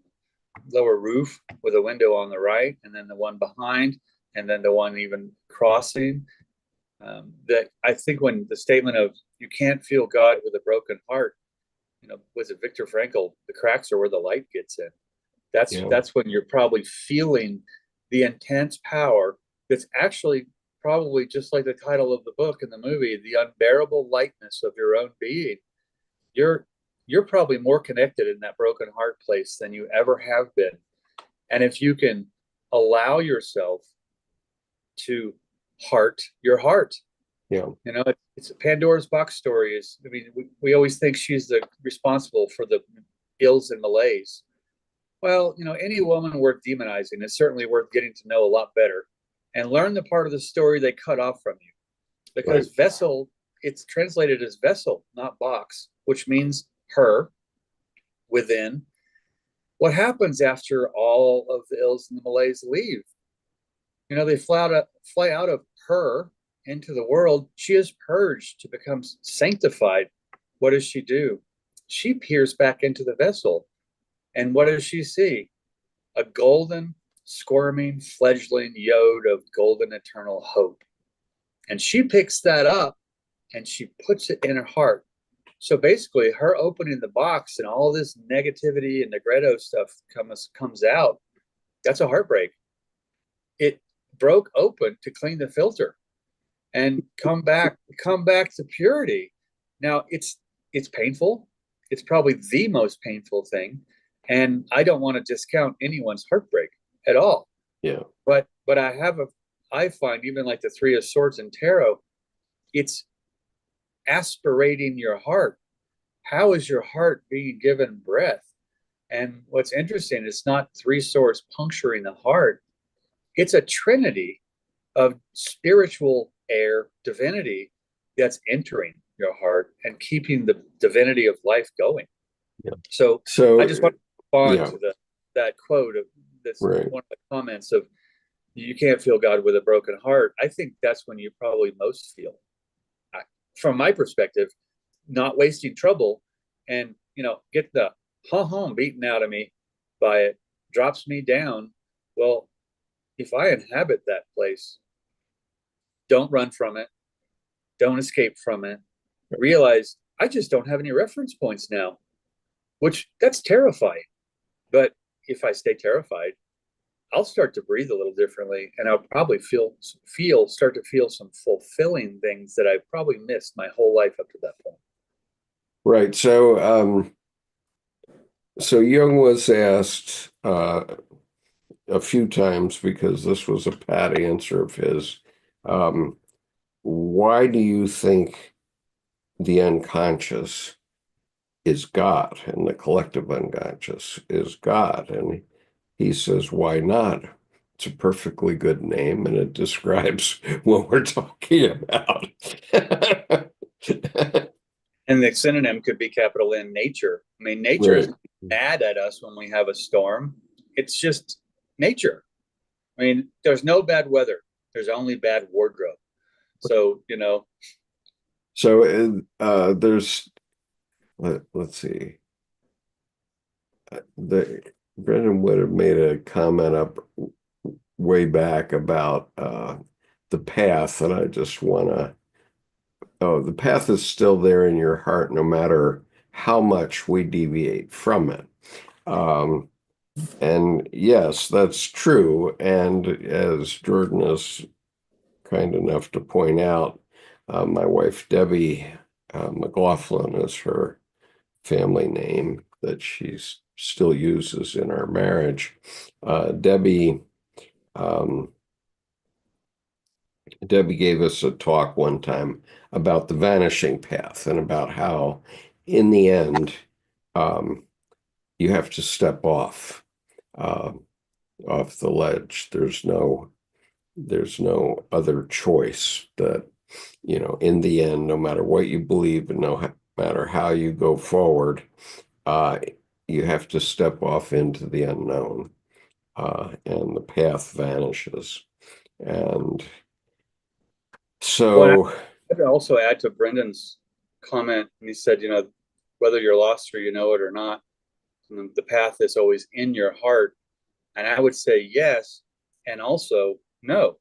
the lower roof with a window on the right, and then the one behind, and then the one even crossing. That I think when the statement of you can't feel God with a broken heart, was it Viktor Frankl? The cracks are where the light gets in. That's when you're probably feeling the intense power that's actually probably just like the title of the book and the movie, the unbearable lightness of your own being. You're probably more connected in that broken heart place than you ever have been. And if you can allow yourself to heart your heart, it's a Pandora's box story. We always think she's responsible for the ills and malaise. Well, any woman worth demonizing is certainly worth getting to know a lot better and learn the part of the story they cut off from you. Because vessel, it's translated as vessel, not box, which means her, within. What happens after all of the ills and the malaise leave? They fly out of her into the world. She is purged to become sanctified. What does she do? She peers back into the vessel. And what does she see? A golden, squirming, fledgling yod of golden eternal hope. And she picks that up and she puts it in her heart. So basically, her opening the box and all this negativity and Negretto stuff comes out. That's a heartbreak. It broke open to clean the filter and come back to purity. Now it's painful. It's probably the most painful thing. And I don't want to discount anyone's heartbreak at all. Yeah. But I find even like the Three of Swords in tarot, it's aspirating your heart. How is your heart being given breath? And what's interesting, it's not three swords puncturing the heart. It's a trinity of spiritual air divinity that's entering your heart and keeping the divinity of life going. Yeah. So I just want to respond to that quote of that's one of the comments of you can't feel God with a broken heart. I think that's when you probably most feel, from my perspective, not wasting trouble and get the beaten out of me by it, drops me down. Well, if I inhabit that place, don't run from it, don't escape from it, realize I just don't have any reference points now, which that's terrifying. But if I stay terrified, I'll start to breathe a little differently, and I'll probably start to feel some fulfilling things that I've probably missed my whole life up to that point. Right. So Jung was asked a few times, because this was a pat answer of his, why do you think the unconscious is God and the collective unconscious is God? And he says, why not? It's a perfectly good name, and it describes what we're talking about. And the synonym could be capital N, nature. I mean, nature is mad at us when we have a storm. It's just nature. I mean, there's no bad weather. There's only bad wardrobe. So, So there's, let's see. Brendan would have made a comment up way back about the path, and I just want to. Oh, the path is still there in your heart, no matter how much we deviate from it. And yes, that's true. And as Jordan is kind enough to point out, my wife Debbie McLaughlin is her family name that she still uses in our marriage. Debbie Debbie gave us a talk one time about the vanishing path and about how, in the end, um, you have to step uh, off the ledge. There's no other choice. That, in the end, no matter what you believe and no matter how you go forward, uh, you have to step off into the unknown, and the path vanishes. And Well, so, I'd also add to Brendan's comment, and he said, whether you're lost or you know it or not, the path is always in your heart. And I would say yes, and also no,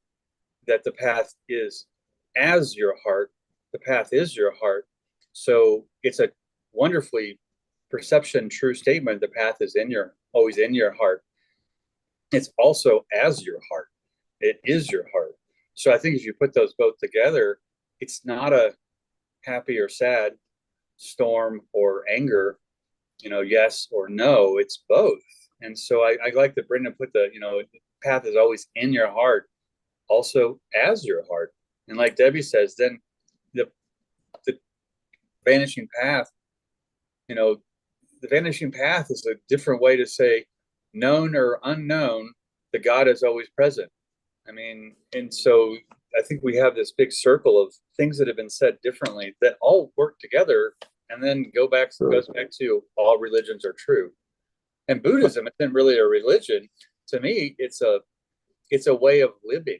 that the path is as your heart. The path is your heart. So it's a wonderfully perception true statement. The path is always in your heart. It's also as your heart. It is your heart. So I think if you put those both together, it's not a happy or sad, storm or anger, yes or no. It's both. And so I like that Brendan put the path is always in your heart, also as your heart. And like Debbie says, then the the vanishing path, the vanishing path is a different way to say known or unknown, the God is always present. I mean, and so I think we have this big circle of things that have been said differently that all work together, and then goes back to all religions are true. And Buddhism isn't really a religion. To me, it's a way of living.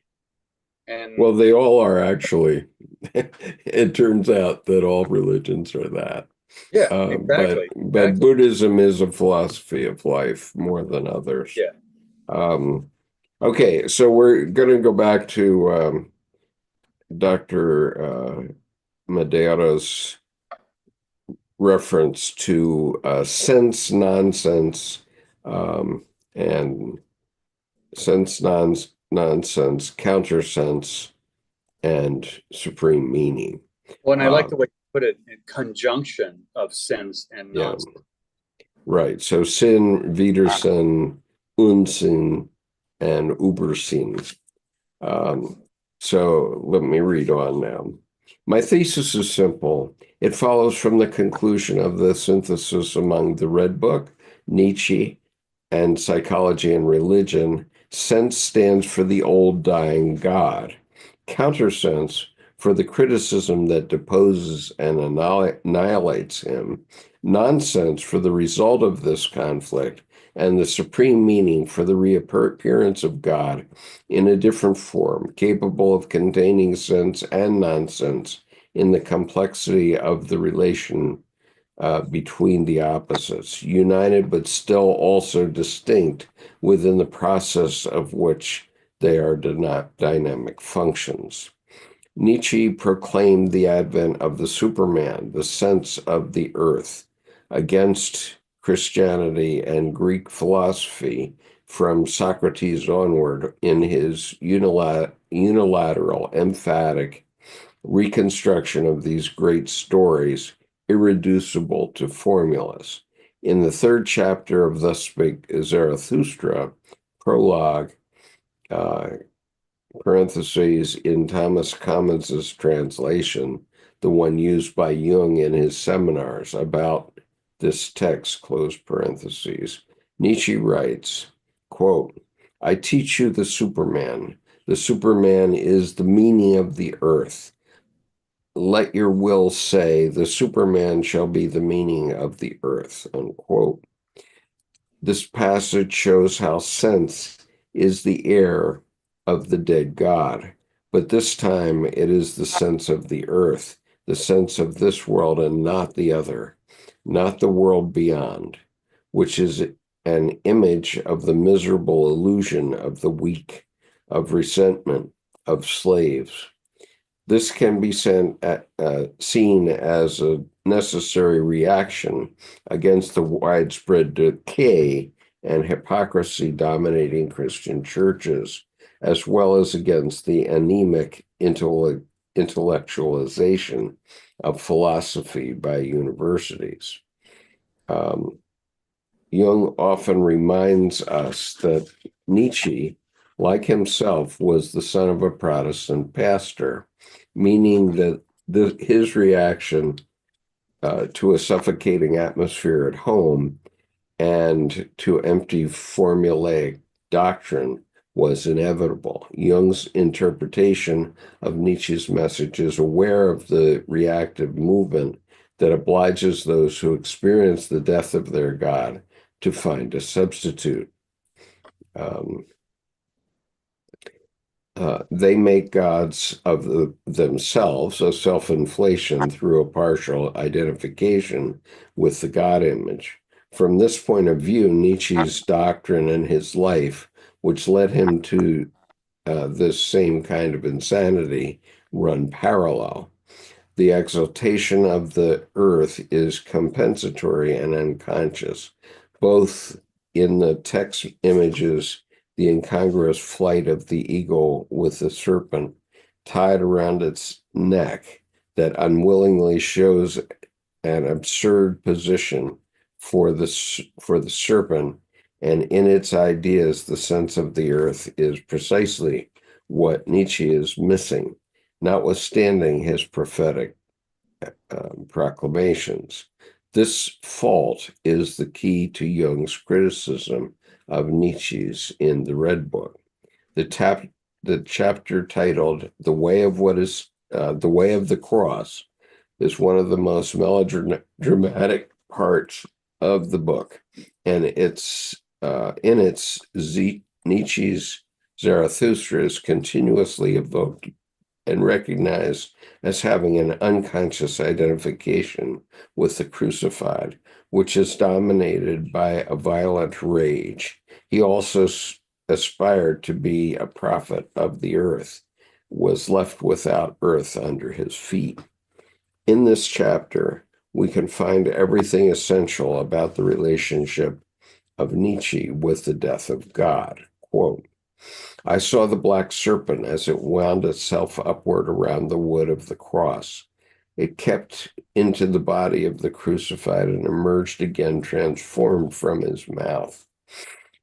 well, And they all are actually. It turns out that all religions are that. yeah, But exactly. Exactly. Buddhism is a philosophy of life more than others. Yeah. Um, okay, so we're going to go back to Dr. Màdera's reference to sense nonsense, and sense nonsense, countersense, and supreme meaning. Well, and I like the Um, way you put it in conjunction of sense and yeah, nonsense. right. So Sinn, Widersen, Unsinn, and Übersinn. So let me read on now. My thesis is simple. It follows from the conclusion of the synthesis among the Red Book, Nietzsche, and Psychology and Religion. Sense stands for the old dying God. Countersense for the criticism that deposes and annihilates him. Nonsense for the result of this conflict, and the supreme meaning for the reappearance of God in a different form, capable of containing sense and nonsense in the complexity of the relation between the opposites, united but still also distinct within the process of which they are dynamic functions. Nietzsche proclaimed the advent of the Superman, the sense of the earth, against Christianity and Greek philosophy from Socrates onward in his unilateral, emphatic reconstruction of these great stories, irreducible to formulas. In the third chapter of Thus Spake Zarathustra, prologue, uh, parentheses in Thomas Commons's translation, the one used by Jung in his seminars about this text, close parentheses, Nietzsche writes, quote, I teach you the Superman. The Superman is the meaning of the earth. Let your will say the Superman shall be the meaning of the earth, unquote. This passage shows how sense is the heir of the dead God, but this time it is the sense of the earth, the sense of this world and not the other, not the world beyond, which is an image of the miserable illusion of the weak, of resentment, of slaves. This can be seen as a necessary reaction against the widespread decay and hypocrisy dominating Christian churches, as well as against the anemic intellectualization of philosophy by universities. Jung often reminds us that Nietzsche, like himself, was the son of a Protestant pastor, meaning that his reaction to a suffocating atmosphere at home and to empty formulaic doctrine was inevitable. Jung's interpretation of Nietzsche's message is aware of the reactive movement that obliges those who experience the death of their God to find a substitute. They make gods of themselves, a self-inflation through a partial identification with the God image. From this point of view, Nietzsche's doctrine and his life, which led him to this same kind of insanity, run parallel. The exaltation of the earth is compensatory and unconscious, both in the text images, the incongruous flight of the eagle with the serpent tied around its neck that unwillingly shows an absurd position for the serpent, and in its ideas, the sense of the earth is precisely what Nietzsche is missing, notwithstanding his prophetic proclamations. This fault is the key to Jung's criticism of Nietzsche's in the Red Book. The chapter titled "The Way of the Cross" is one of the most melodramatic parts of the book, and Nietzsche's Zarathustra is continuously evoked and recognized as having an unconscious identification with the crucified, which is dominated by a violent rage. He also aspired to be a prophet of the earth, was left without earth under his feet. In this chapter, we can find everything essential about the relationship of Nietzsche with the death of God. Quote, "I saw the black serpent as it wound itself upward around the wood of the cross. It kept into the body of the crucified and emerged again transformed from his mouth.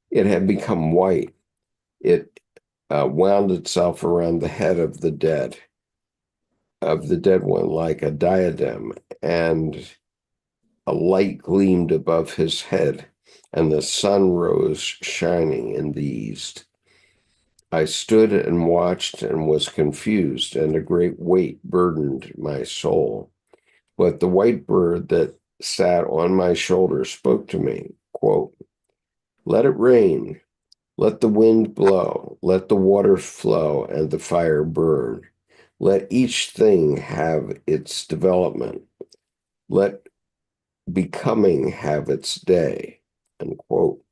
It had become white. It wound itself around the head of the dead one like a diadem, and a light gleamed above his head, and the sun rose shining in the east. I stood and watched and was confused, and a great weight burdened my soul. But the white bird that sat on my shoulder spoke to me, quote, 'Let it rain, let the wind blow, let the waters flow, and the fire burn. Let each thing have its development. Let becoming have its day,' unquote.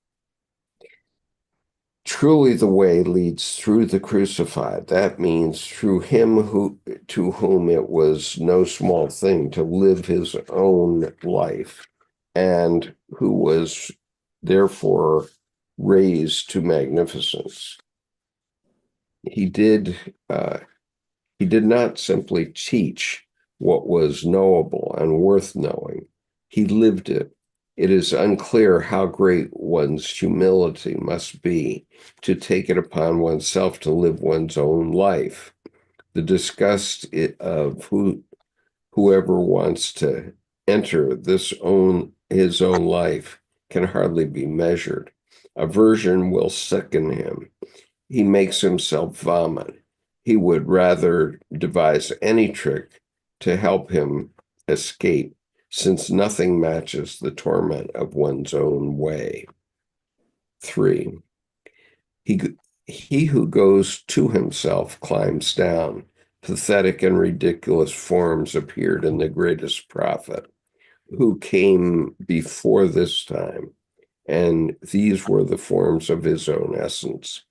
Truly the way leads through the crucified. That means through him to whom it was no small thing to live his own life, and who was therefore raised to magnificence. He did not simply teach what was knowable and worth knowing. He lived it. It is unclear how great one's humility must be to take it upon oneself to live one's own life. The disgust of whoever wants to enter his own life can hardly be measured. Aversion will sicken him. He makes himself vomit. He would rather devise any trick to help him escape, since nothing matches the torment of one's own way. 3. He who goes to himself climbs down. Pathetic and ridiculous forms appeared in the greatest prophet, who came before this time, and these were the forms of his own essence.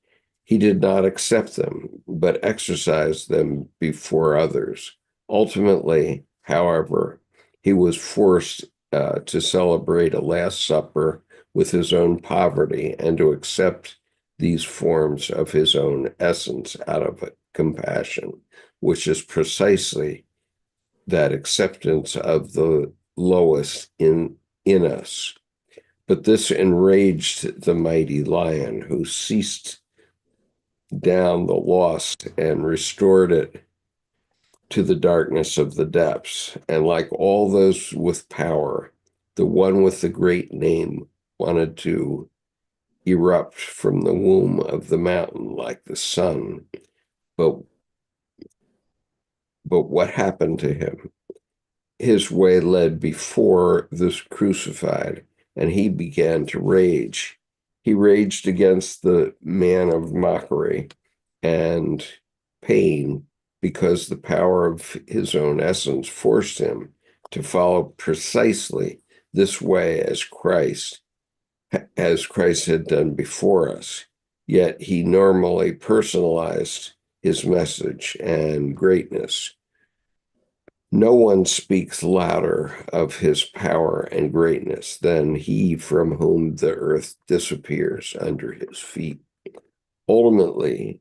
He did not accept them, but exercised them before others. Ultimately, however, he was forced to celebrate a Last Supper with his own poverty and to accept these forms of his own essence out of compassion, which is precisely that acceptance of the lowest in us. But this enraged the mighty lion, who seized down the lost and restored it to the darkness of the depths. And like all those with power, the one with the great name wanted to erupt from the womb of the mountain like the sun. But what happened to him? His way led before this crucified, and he began to rage. He raged against the man of mockery and pain because the power of his own essence forced him to follow precisely this way as Christ had done before us. Yet he normally personalized his message and greatness. No one speaks louder of his power and greatness than he from whom the earth disappears under his feet. Ultimately,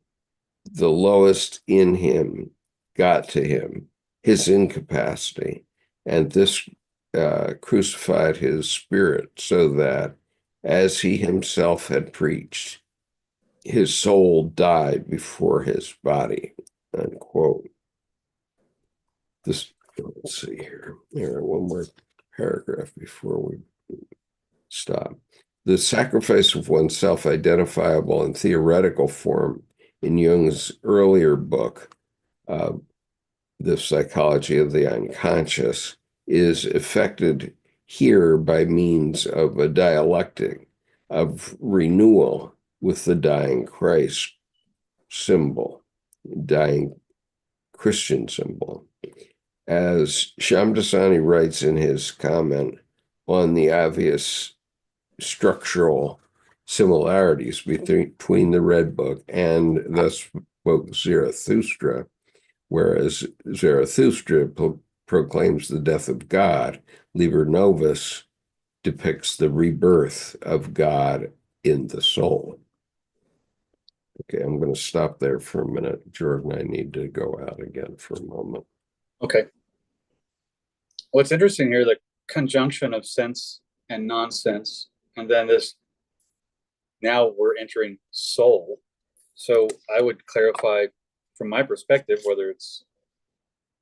the lowest in him got to him, his incapacity, and this crucified his spirit, so that, as he himself had preached, his soul died before his body, unquote. This, let's see here. There, one more paragraph before we stop. The sacrifice of oneself, identifiable in theoretical form in Jung's earlier book, The Psychology of the Unconscious, is effected here by means of a dialectic of renewal with the dying Christ symbol, dying Christian symbol. As Shamdasani writes in his comment on the obvious structural similarities between the Red Book and thus spoke Zarathustra, whereas Zarathustra proclaims the death of God, Liber Novus depicts the rebirth of God in the soul. Okay, I'm going to stop there for a minute. Jordan, I need to go out again for a moment. Okay. What's interesting here, the conjunction of sense and nonsense, and then this, now we're entering soul. So I would clarify from my perspective, whether it's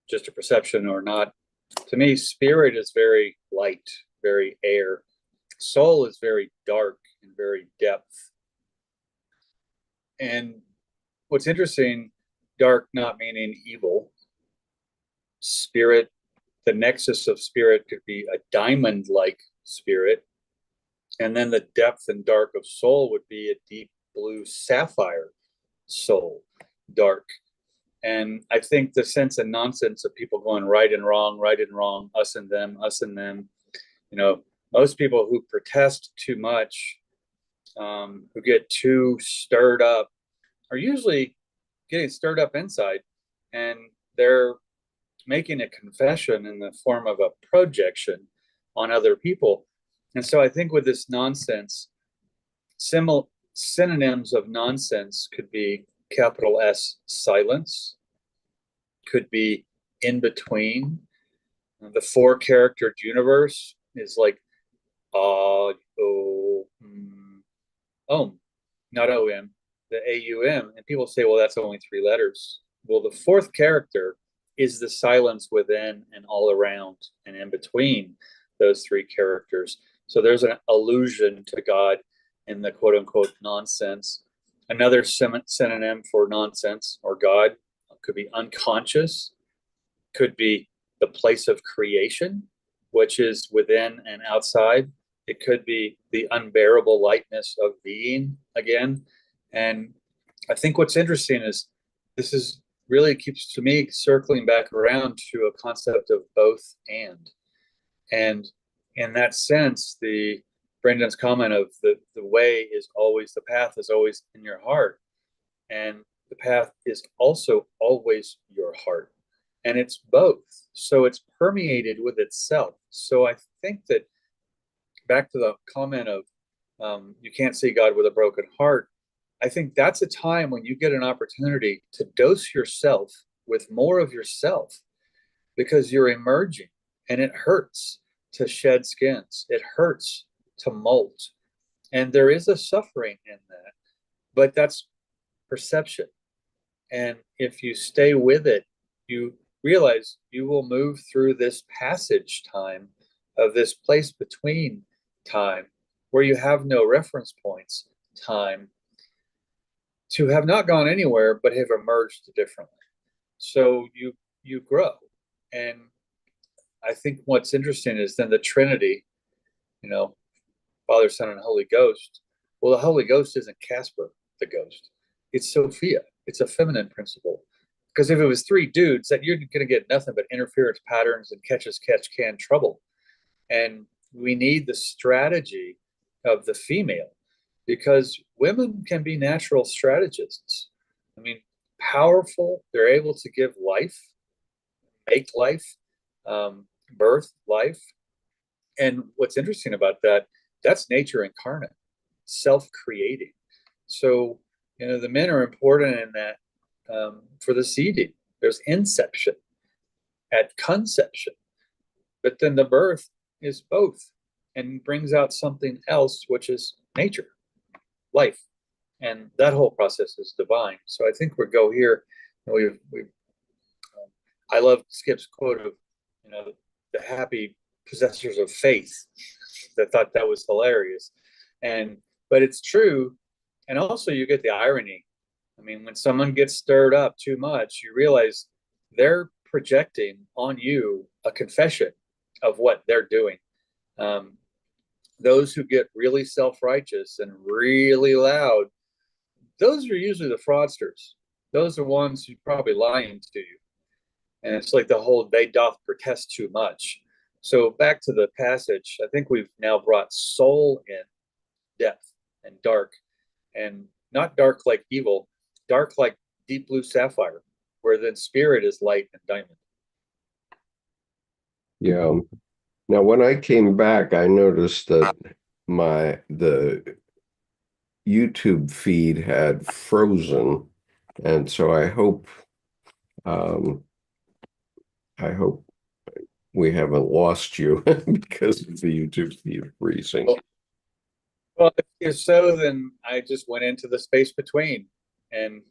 just a perception or not. To me, spirit is very light, very air. Soul is very dark and very depth. And what's interesting, dark not meaning evil. Spirit, the nexus of spirit could be a diamond-like spirit. And then the depth and dark of soul would be a deep blue sapphire soul, dark. And I think the sense and nonsense of people going right and wrong, us and them, most people who protest too much, who get too stirred up, are usually getting stirred up inside, and they're making a confession in the form of a projection on other people. And so I think with this nonsense, synonyms of nonsense could be capital S, silence, could be in between. The four-character universe is like not O-M, the A-U-M. And people say, well, that's only three letters. Well, the fourth character is the silence within and all around and in between those three characters. So there's an allusion to God in the quote unquote nonsense. Another synonym for nonsense or God could be unconscious, could be the place of creation, which is within and outside. It could be the unbearable lightness of being again. And I think what's interesting is this is really keeps to me circling back around to a concept of both and in that sense, the Brendan's comment of the way is always, the path is always in your heart. And the path is also always your heart. And it's both. So it's permeated with itself. So I think that back to the comment of you can't see God with a broken heart. I think that's a time when you get an opportunity to dose yourself with more of yourself because you're emerging, and it hurts to shed skins. It hurts to molt. And there is a suffering in that, but that's perception. And if you stay with it, you realize you will move through this passage time of this place between time where you have no reference points, time, to have not gone anywhere but have emerged differently. So you grow. And I think what's interesting is then the Trinity, you know, Father, Son, and Holy Ghost. Well, the Holy Ghost isn't Casper, the ghost. It's Sophia. It's a feminine principle. Because if it was three dudes, that you're going to get nothing but interference patterns and catch as catch can trouble. And we need the strategy of the female because women can be natural strategists. I mean, powerful. They're able to give life, make life, birth life. And what's interesting about that, that's nature incarnate, self-creating. So, you know, the men are important in that for the seeding. There's inception at conception, but then the birth is both and brings out something else, which is nature, life. And that whole process is divine. So I think we go here. I love Skip's quote of, you know, the happy possessors of faith. I thought that was hilarious. But it's true. And also you get the irony. I mean, when someone gets stirred up too much, you realize they're projecting on you a confession of what they're doing. Those who get really self-righteous and really loud, those are usually the fraudsters. Those are ones who probably lying to you. And it's like the whole they doth protest too much. So back to the passage, I think we've now brought soul in, depth and dark, and not dark like evil, dark like deep blue sapphire, where then spirit is light and diamond. Yeah. Now, when I came back, I noticed that the YouTube feed had frozen, and so um, I hope we haven't lost you because of the YouTube feed freezing. Well, if so, then I just went into the space between, and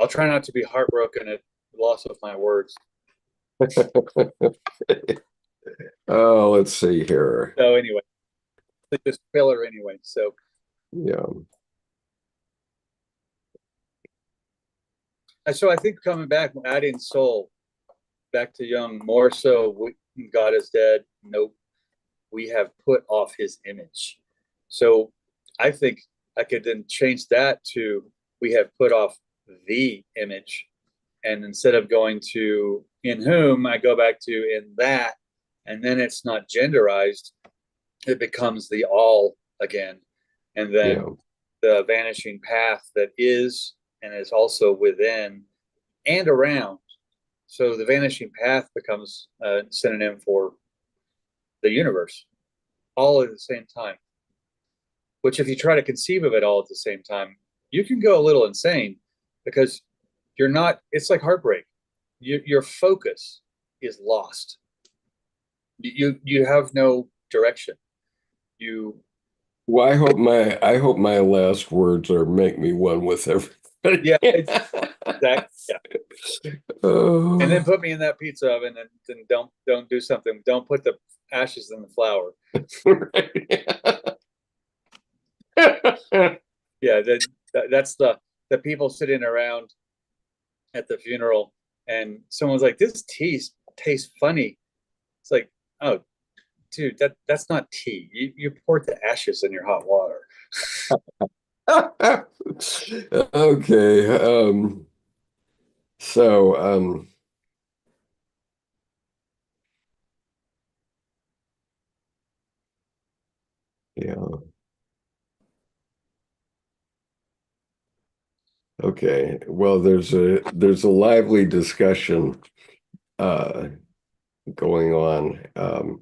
I'll try not to be heartbroken at the loss of my words. Oh, let's see here. So anyway, it's just filler anyway. So Yeah. I think coming back, adding soul back to Jung, more so, God is dead. Nope. We have put off his image. So I think I could then change that to we have put off the image. And instead of going to in whom, I go back to in that. And then it's not genderized. It becomes the all again. And then the vanishing path that is and is also within and around. So the vanishing path becomes a synonym for the universe, all at the same time. Which, if you try to conceive of it all at the same time, you can go a little insane because you're not. It's like heartbreak. Your focus is lost. You have no direction. Well, I hope my last words are make me one with everything. Yeah, exactly. Yeah. Oh. And then put me in that pizza oven, and then don't do something. Don't put the ashes in the flour. Yeah, that's the people sitting around at the funeral, and someone's like, "This tea tastes funny." It's like, oh, dude, that's not tea. You poured the ashes in your hot water. Okay. So Yeah. Okay. Well, there's a lively discussion uh, going on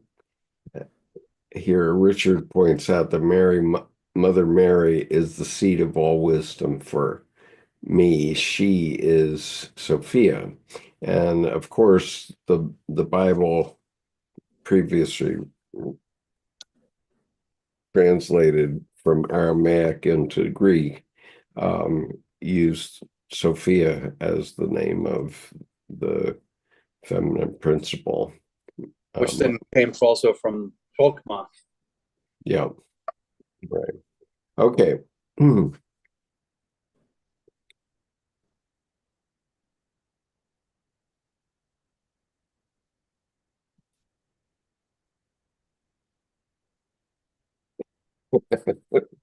here. Richard points out that Mother Mary is the seat of all wisdom for me. She is Sophia, and of course, the Bible previously translated from Aramaic into Greek used Sophia as the name of the feminine principle. Which then came also from Folkma. Yeah, right. Okay.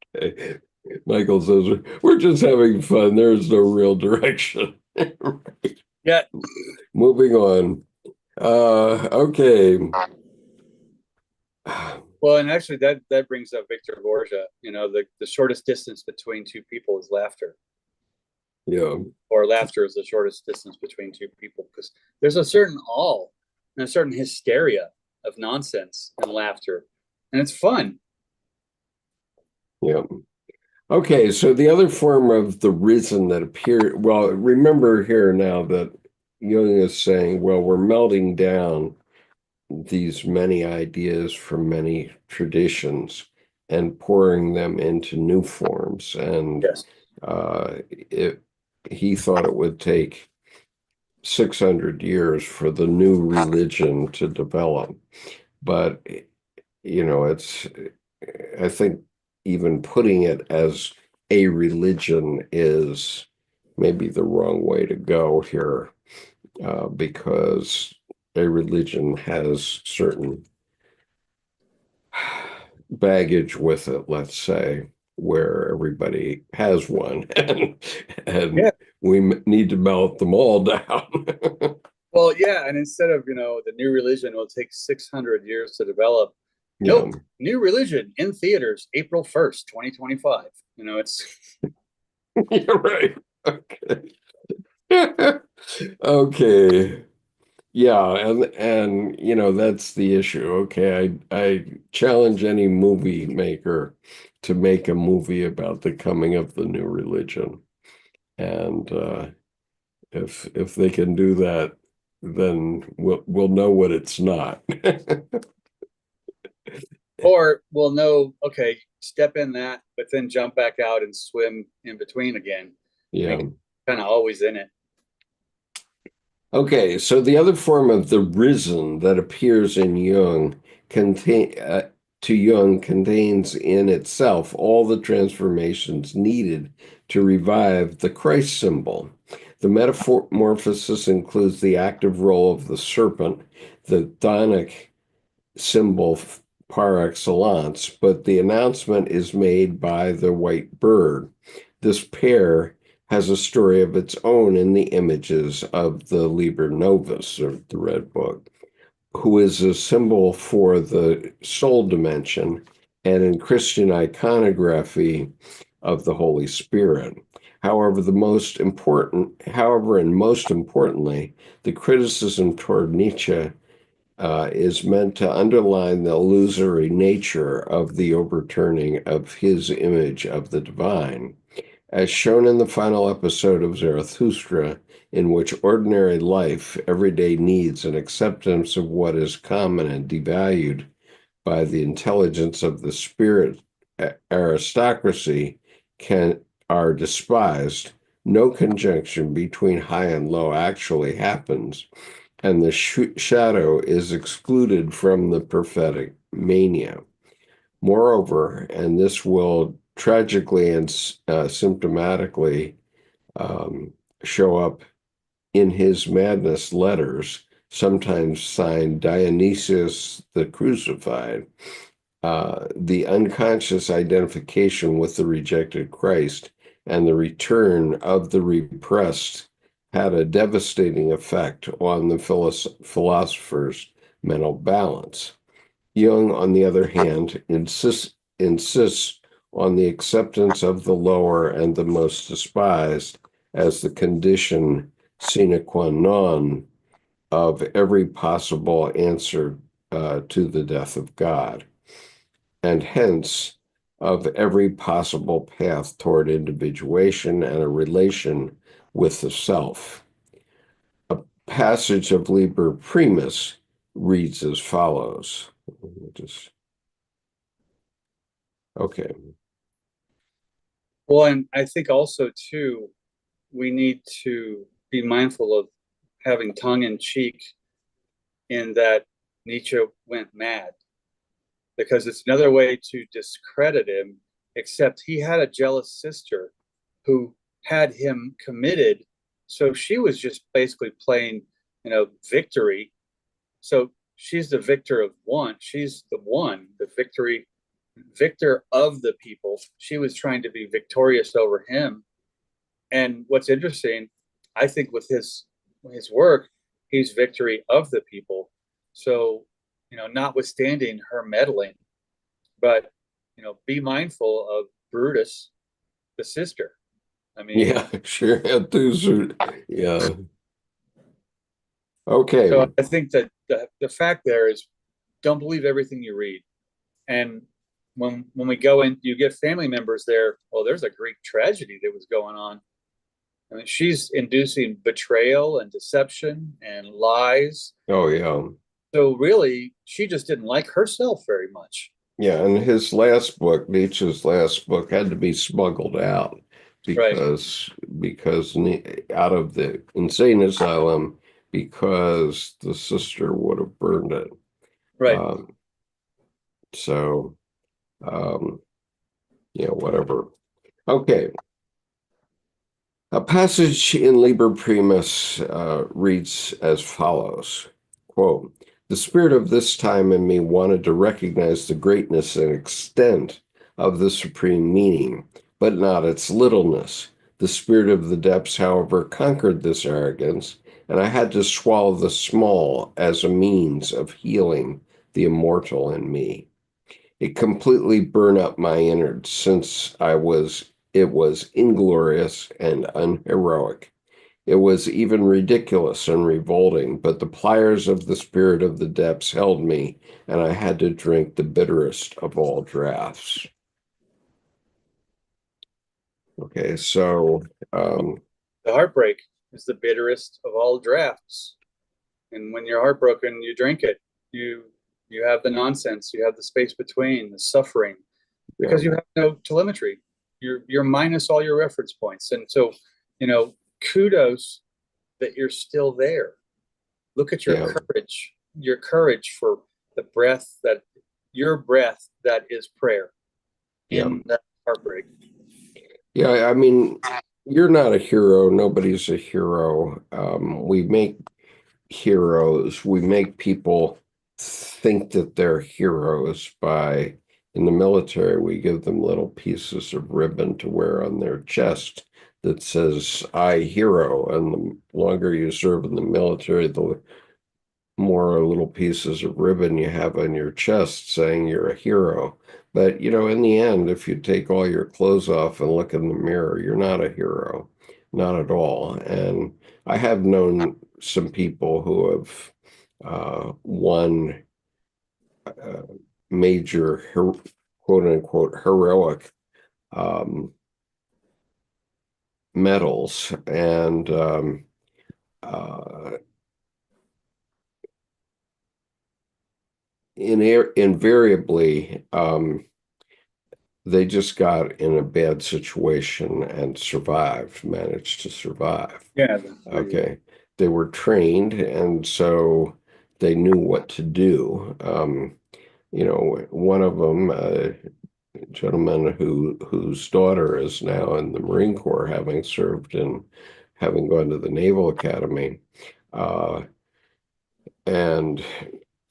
Okay. Michael says, we're just having fun. There's no real direction. Yeah. Moving on. Okay. Well, and actually that brings up Victor Borgia. The shortest distance between two people is laughter. Yeah. Or laughter is the shortest distance between two people, because there's a certain awe and a certain hysteria of nonsense and laughter. And it's fun. Yeah. Okay, so the other form of the risen that appeared, well, remember here now that Jung is saying, well, we're melting down these many ideas from many traditions and pouring them into new forms. And Yes. he thought it would take 600 years for the new religion to develop. But, I think even putting it as a religion is maybe the wrong way to go here, because a religion has certain baggage with it, let's say, where everybody has one, and Yeah. we need to melt them all down. Well, yeah, and instead of, the new religion will take 600 years to develop, Yeah, nope, new religion in theaters April 1st, 2025. It's you're right. Okay. Okay. Yeah, and that's the issue. Okay, I challenge any movie maker to make a movie about the coming of the new religion. And if they can do that, then we'll know what it's not. or we'll know, okay, step in that, but then jump back out and swim in between again. Yeah. Make it kind of always in it. Okay, so the other form of the risen that appears in to Jung contains in itself all the transformations needed to revive the Christ symbol. The metamorphosis includes the active role of the serpent, the Donic symbol par excellence, but the announcement is made by the white bird. This pair has a story of its own in the images of the Liber Novus, or the Red Book, who is a symbol for the soul dimension, and in Christian iconography of the Holy Spirit. However, and most importantly, the criticism toward Nietzsche is meant to underline the illusory nature of the overturning of his image of the divine. As shown in the final episode of Zarathustra, in which ordinary life, everyday needs, and acceptance of what is common and devalued by the intelligence of the spirit aristocracy are despised, no conjunction between high and low actually happens, and the shadow is excluded from the prophetic mania. Moreover, and this will tragically and symptomatically um, show up in his madness letters, sometimes signed Dionysius the Crucified, the unconscious identification with the rejected Christ and the return of the repressed had a devastating effect on the philosopher's mental balance. Jung, on the other hand, insists on the acceptance of the lower and the most despised as the condition sine qua non of every possible answer to the death of God, and hence of every possible path toward individuation and a relation with the self. A passage of Liber Primus reads as follows. Okay. Well, and I think also too, we need to be mindful of having tongue in cheek in that Nietzsche went mad, because it's another way to discredit him, except he had a jealous sister who had him committed. So she was just basically playing, victory. So she's the victor of one. She's the one, the victor of the people. She was trying to be victorious over him. And what's interesting, I think with his work, he's victory of the people. So, notwithstanding her meddling, but be mindful of Brutus, the sister. I mean, Yeah, sure had to. Yeah. Okay. so I think that the fact there is, don't believe everything you read. And when we go in, you get family members there. Well, there's a Greek tragedy that was going on. I mean, she's inducing betrayal and deception and lies. Oh, yeah. So really, she just didn't like herself very much. Yeah, and his last book, Nietzsche's last book, had to be smuggled out Right, because out of the insane asylum because the sister would have burned it. right. Um, so, yeah, whatever. Okay. A passage in Liber Primus reads as follows, quote, "The spirit of this time in me wanted to recognize the greatness and extent of the supreme meaning, but not its littleness. The spirit of the depths, however, conquered this arrogance, and I had to swallow the small as a means of healing the immortal in me. It completely burned up my innards since it was inglorious and unheroic. It was even ridiculous and revolting, but the pliers of the spirit of the depths held me, and I had to drink the bitterest of all draughts." Okay, so The heartbreak is the bitterest of all drafts. And when you're heartbroken, you drink it. You have the nonsense, you have the space between, the suffering, yeah, because you have no telemetry. You're minus all your reference points. And so, kudos that you're still there. Look at yeah, your courage for the breath that your breath that is prayer yeah, in that heartbreak. yeah. I mean, you're not a hero. Nobody's a hero. We make heroes. We make people think that they're heroes by, in the military, we give them little pieces of ribbon to wear on their chest that says, "I hero." And the longer you serve in the military, the more little pieces of ribbon you have on your chest saying you're a hero. But, in the end, if you take all your clothes off and look in the mirror, you're not a hero, not at all. And I have known some people who have won uh, major, quote unquote, heroic um, medals. And uh, invariably, they just got in a bad situation and managed to survive. Yeah. Okay. They were trained, and so they knew what to do. One of them, a gentleman whose daughter is now in the Marine Corps, having gone to the Naval Academy, uh, and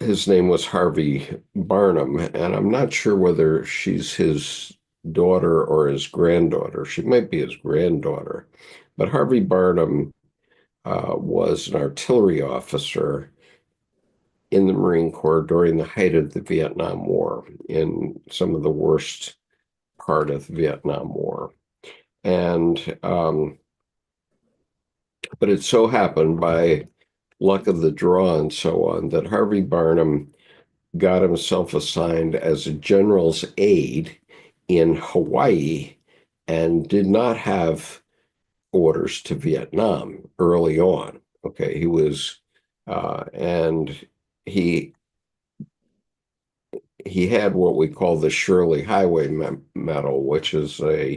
his name was Harvey Barnum, and I'm not sure whether she's his daughter or his granddaughter. She might be his granddaughter. But Harvey Barnum was an artillery officer in the Marine Corps during the height of the Vietnam War, in some of the worst part of the Vietnam War. And but it so happened, by luck of the draw and so on, that Harvey Barnum got himself assigned as a general's aide in Hawaii and did not have orders to Vietnam early on. Okay, he was, and he he had what we call the Shirley Highway Medal, which is uh,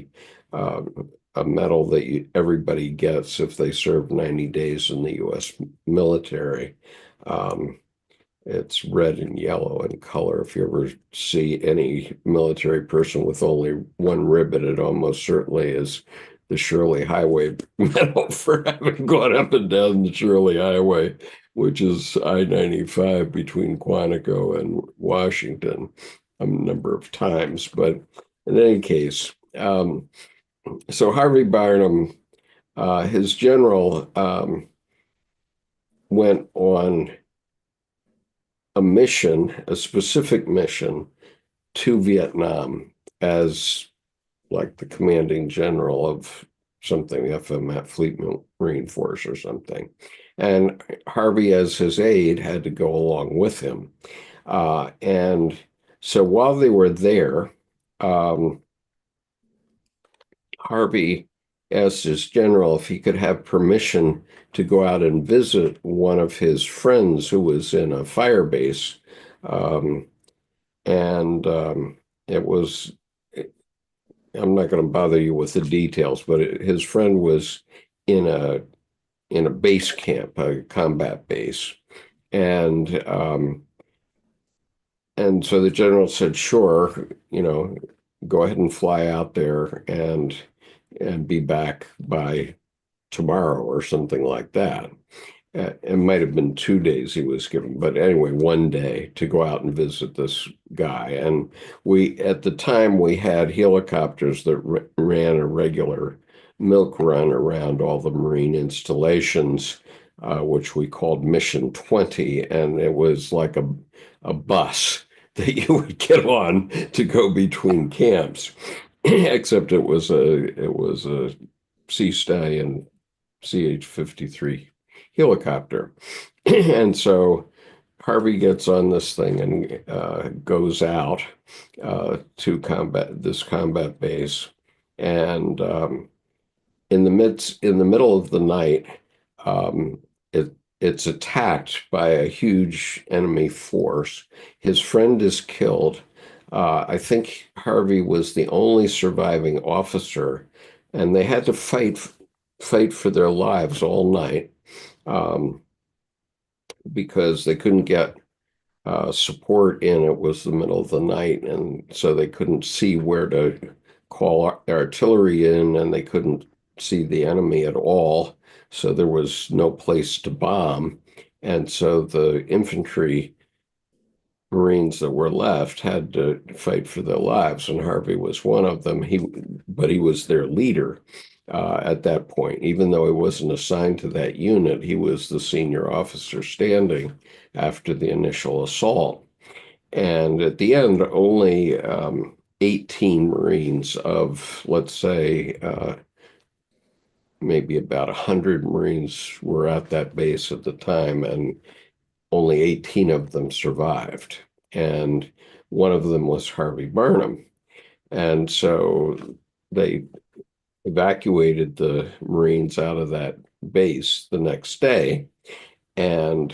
a medal that everybody gets if they serve 90 days in the U.S. military. Um, it's red and yellow in color. If you ever see any military person with only one ribbon, it almost certainly is the Shirley Highway Medal for having gone up and down the Shirley Highway, which is I-95 between Quantico and Washington, a number of times. But in any case, so Harvey Barnum, his general, went on a mission, a specific mission to Vietnam as like the commanding general of something, FMF, Fleet Marine Force or something. And Harvey, as his aide, had to go along with him. And so while they were there, Harvey asked his general if he could have permission to go out and visit one of his friends who was in a fire base. And it was, I'm not going to bother you with the details, but his friend was in a base camp, a combat base. And so the general said, sure, go ahead and fly out there and be back by tomorrow or something like that. It might have been 2 days he was given, but anyway, one day to go out and visit this guy. And at the time, we had helicopters that ran a regular milk run around all the Marine installations, which we called Mission 20. And it was like a bus that you would get on to go between camps, except it was a Sea Stallion CH-53 helicopter. And so Harvey gets on this thing and goes out to this combat base. And in the middle of the night, it's attacked by a huge enemy force. His friend is killed. I think Harvey was the only surviving officer, and they had to fight for their lives all night, because they couldn't get support in. It was the middle of the night, and so they couldn't see where to call artillery in, and they couldn't see the enemy at all. So there was no place to bomb. And so the infantry Marines that were left had to fight for their lives, and Harvey was one of them. But he was their leader at that point. Even though he wasn't assigned to that unit, he was the senior officer standing after the initial assault. And at the end, only 18 Marines of, let's say, maybe about 100 Marines were at that base at the time, and only 18 of them survived. And one of them was Harvey Barnum. And so they evacuated the Marines out of that base the next day. And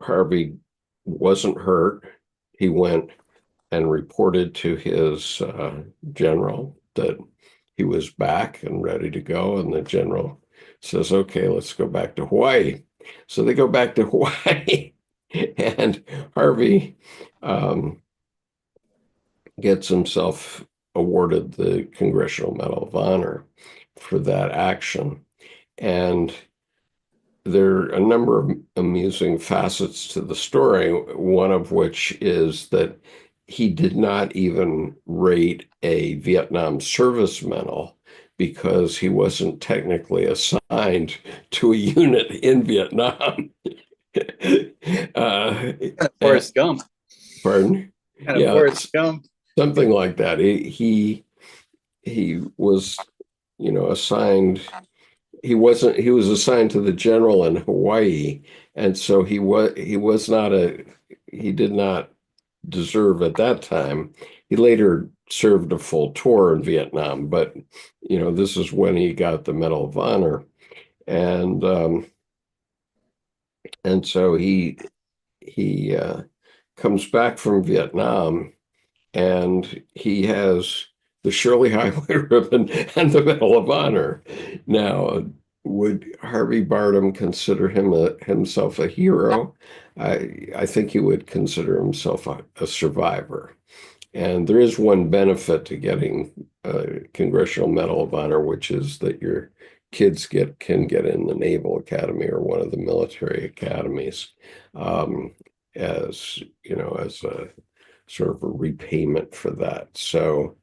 Harvey wasn't hurt. He went and reported to his general that he was back and ready to go. And the general says, okay, let's go back to Hawaii. So they go back to Hawaii, and Harvey gets himself awarded the Congressional Medal of Honor for that action. And there are a number of amusing facets to the story, one of which is that he did not even rate a Vietnam service medal because he wasn't technically assigned to a unit in Vietnam. Kind of uh, Forrest Gump. pardon? Kind of Yeah, Forrest Gump. something like that. He was, assigned. He was assigned to the general in Hawaii, and so he was not he did not deserve at that time. He later served a full tour in Vietnam, but this is when he got the Medal of Honor, and so he comes back from Vietnam, and he has the Shirley Highway ribbon and the Medal of Honor. Now, would Harvey Barnum consider himself a hero? I think he would consider himself a survivor. And there is one benefit to getting a Congressional Medal of Honor, which is that your kids can get in the Naval Academy or one of the military academies, um, as a sort of a repayment for that. So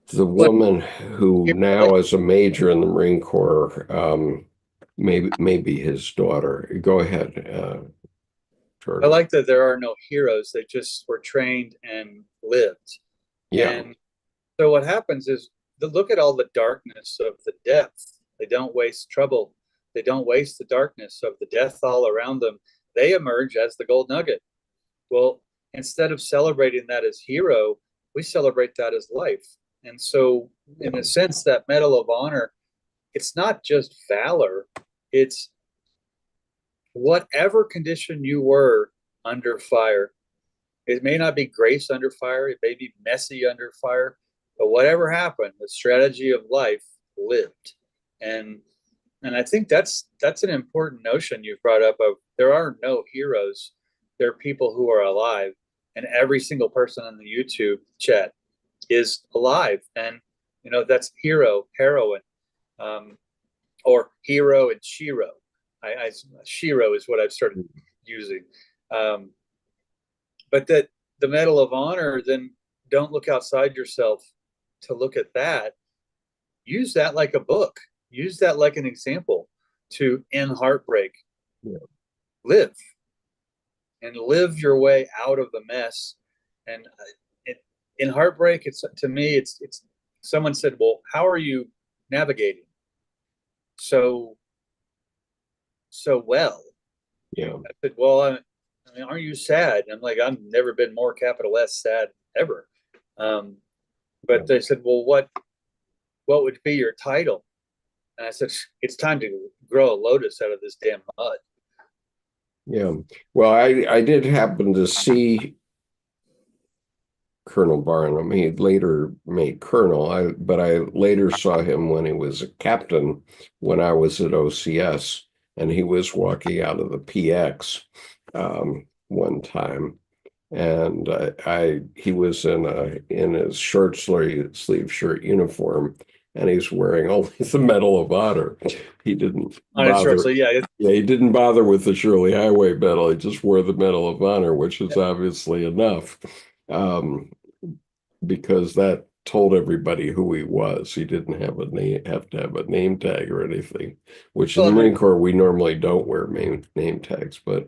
the But woman who now is a major in the Marine Corps, maybe his daughter. Go ahead, I Jordan. like that there are no heroes. They just were trained and lived. Yeah, And so what happens is look at all the darkness of the death. They don't waste trouble. They don't waste the darkness of the death all around them. They emerge as the gold nugget. Well, instead of celebrating that as hero, we celebrate that as life. And so, in yeah, a sense, that Medal of Honor, it's not just valor, it's whatever condition you were under fire. It may not be grace under fire, it may be messy under fire, but whatever happened, the strategy of life lived. And and I think that's an important notion you've brought up of there are no heroes. There are people who are alive, and every single person on the YouTube chat is alive. And that's hero, heroine, um, or hero and shiro. Shiro is what I've started using. Um, but that the Medal of Honor, then don't look outside yourself to look at that. Use that like a book. Use that like an example to end heartbreak. yeah. Live and live your way out of the mess. And in heartbreak, it's to me, it's. Someone said, "Well, how are you navigating so well?" Yeah. I said, "Well, I mean, aren't you sad?" And I'm like, "I've never been more capital S sad ever." Um, Yeah. but they said, "Well, what would be your title?" And I said, "It's time to grow a lotus out of this damn mud." Yeah. Well, I did happen to see Colonel Barnum. He later made colonel. But I later saw him when he was a captain when I was at OCS, and he was walking out of the PX one time, and he was in his short sleeve shirt uniform, and he's wearing only the Medal of Honor. He didn't On it short, bother. so yeah, Yeah, he didn't bother with the Shirley Highway Medal. He just wore the Medal of Honor, which is obviously enough, um, because that told everybody who he was. He didn't have to have a name tag or anything, which in well, the and then, Marine Corps we normally don't wear name tags. But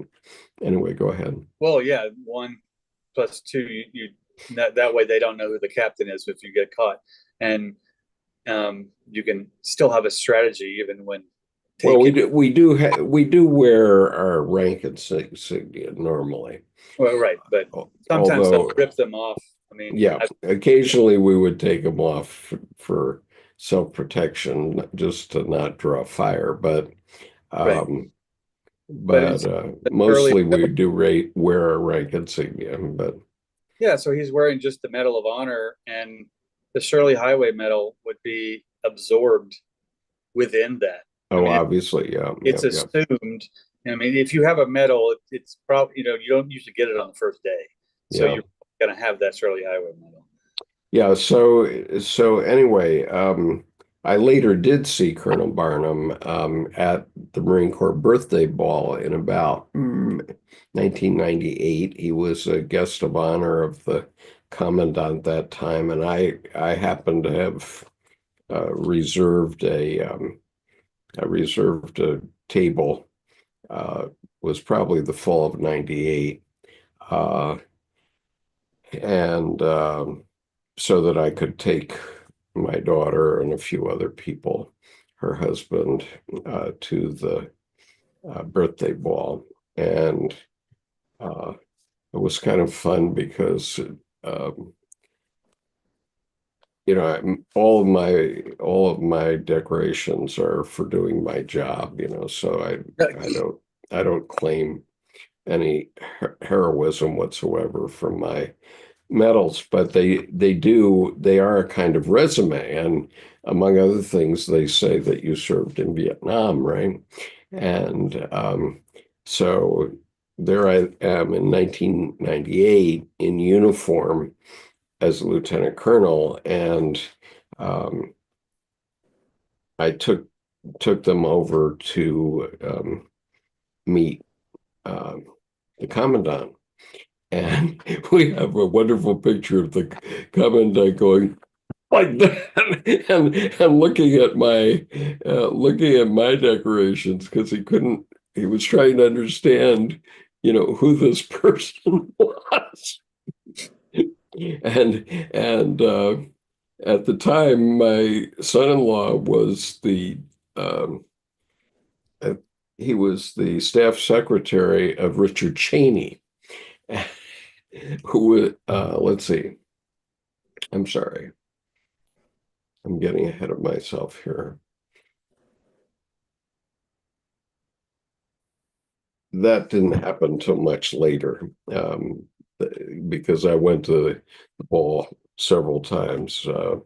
anyway, go ahead. well, yeah, 1 plus 2, that way they don't know who the captain is if you get caught, and you can still have a strategy even when Well, taken. we do wear our rank insignia normally, Well, right, but sometimes they'll although rip them off. I mean, yeah, occasionally we would take them off for self-protection, just to not draw fire. But right, um, but it's early. mostly we do wear our rank insignia. But Yeah, so he's wearing just the Medal of Honor, and the Shirley Highway Medal would be absorbed within that. I oh, mean, obviously, yeah, yeah, it's yeah, assumed. I mean, if you have a medal, it's probably you don't usually get it on the first day, so yeah, you're going to have that Shirley Highway Medal. yeah. So anyway, I later did see Colonel Barnum at the Marine Corps birthday ball in about 1998. He was a guest of honor of the commandant that time, and I happened to have reserved a table uh, was probably the fall of '98. Uh, and so that I could take my daughter and a few other people, her husband, to the birthday ball. And uh, it was kind of fun because um, all of my decorations are for doing my job, so I don't claim any heroism whatsoever from my medals, but they are a kind of resume. And among other things, they say that you served in Vietnam, right? And so there I am in 1998 in uniform as a lieutenant colonel, and um, I took them over to meet um, the commandant. And we have a wonderful picture of the commandant going like that, and looking at my decorations, because he was trying to understand, who this person was. And at the time, my son-in-law was um, uh, he was the staff secretary of Richard Cheney, who let's see, I'm sorry, I'm getting ahead of myself here. That didn't happen until much later, because I went to the ball several times. So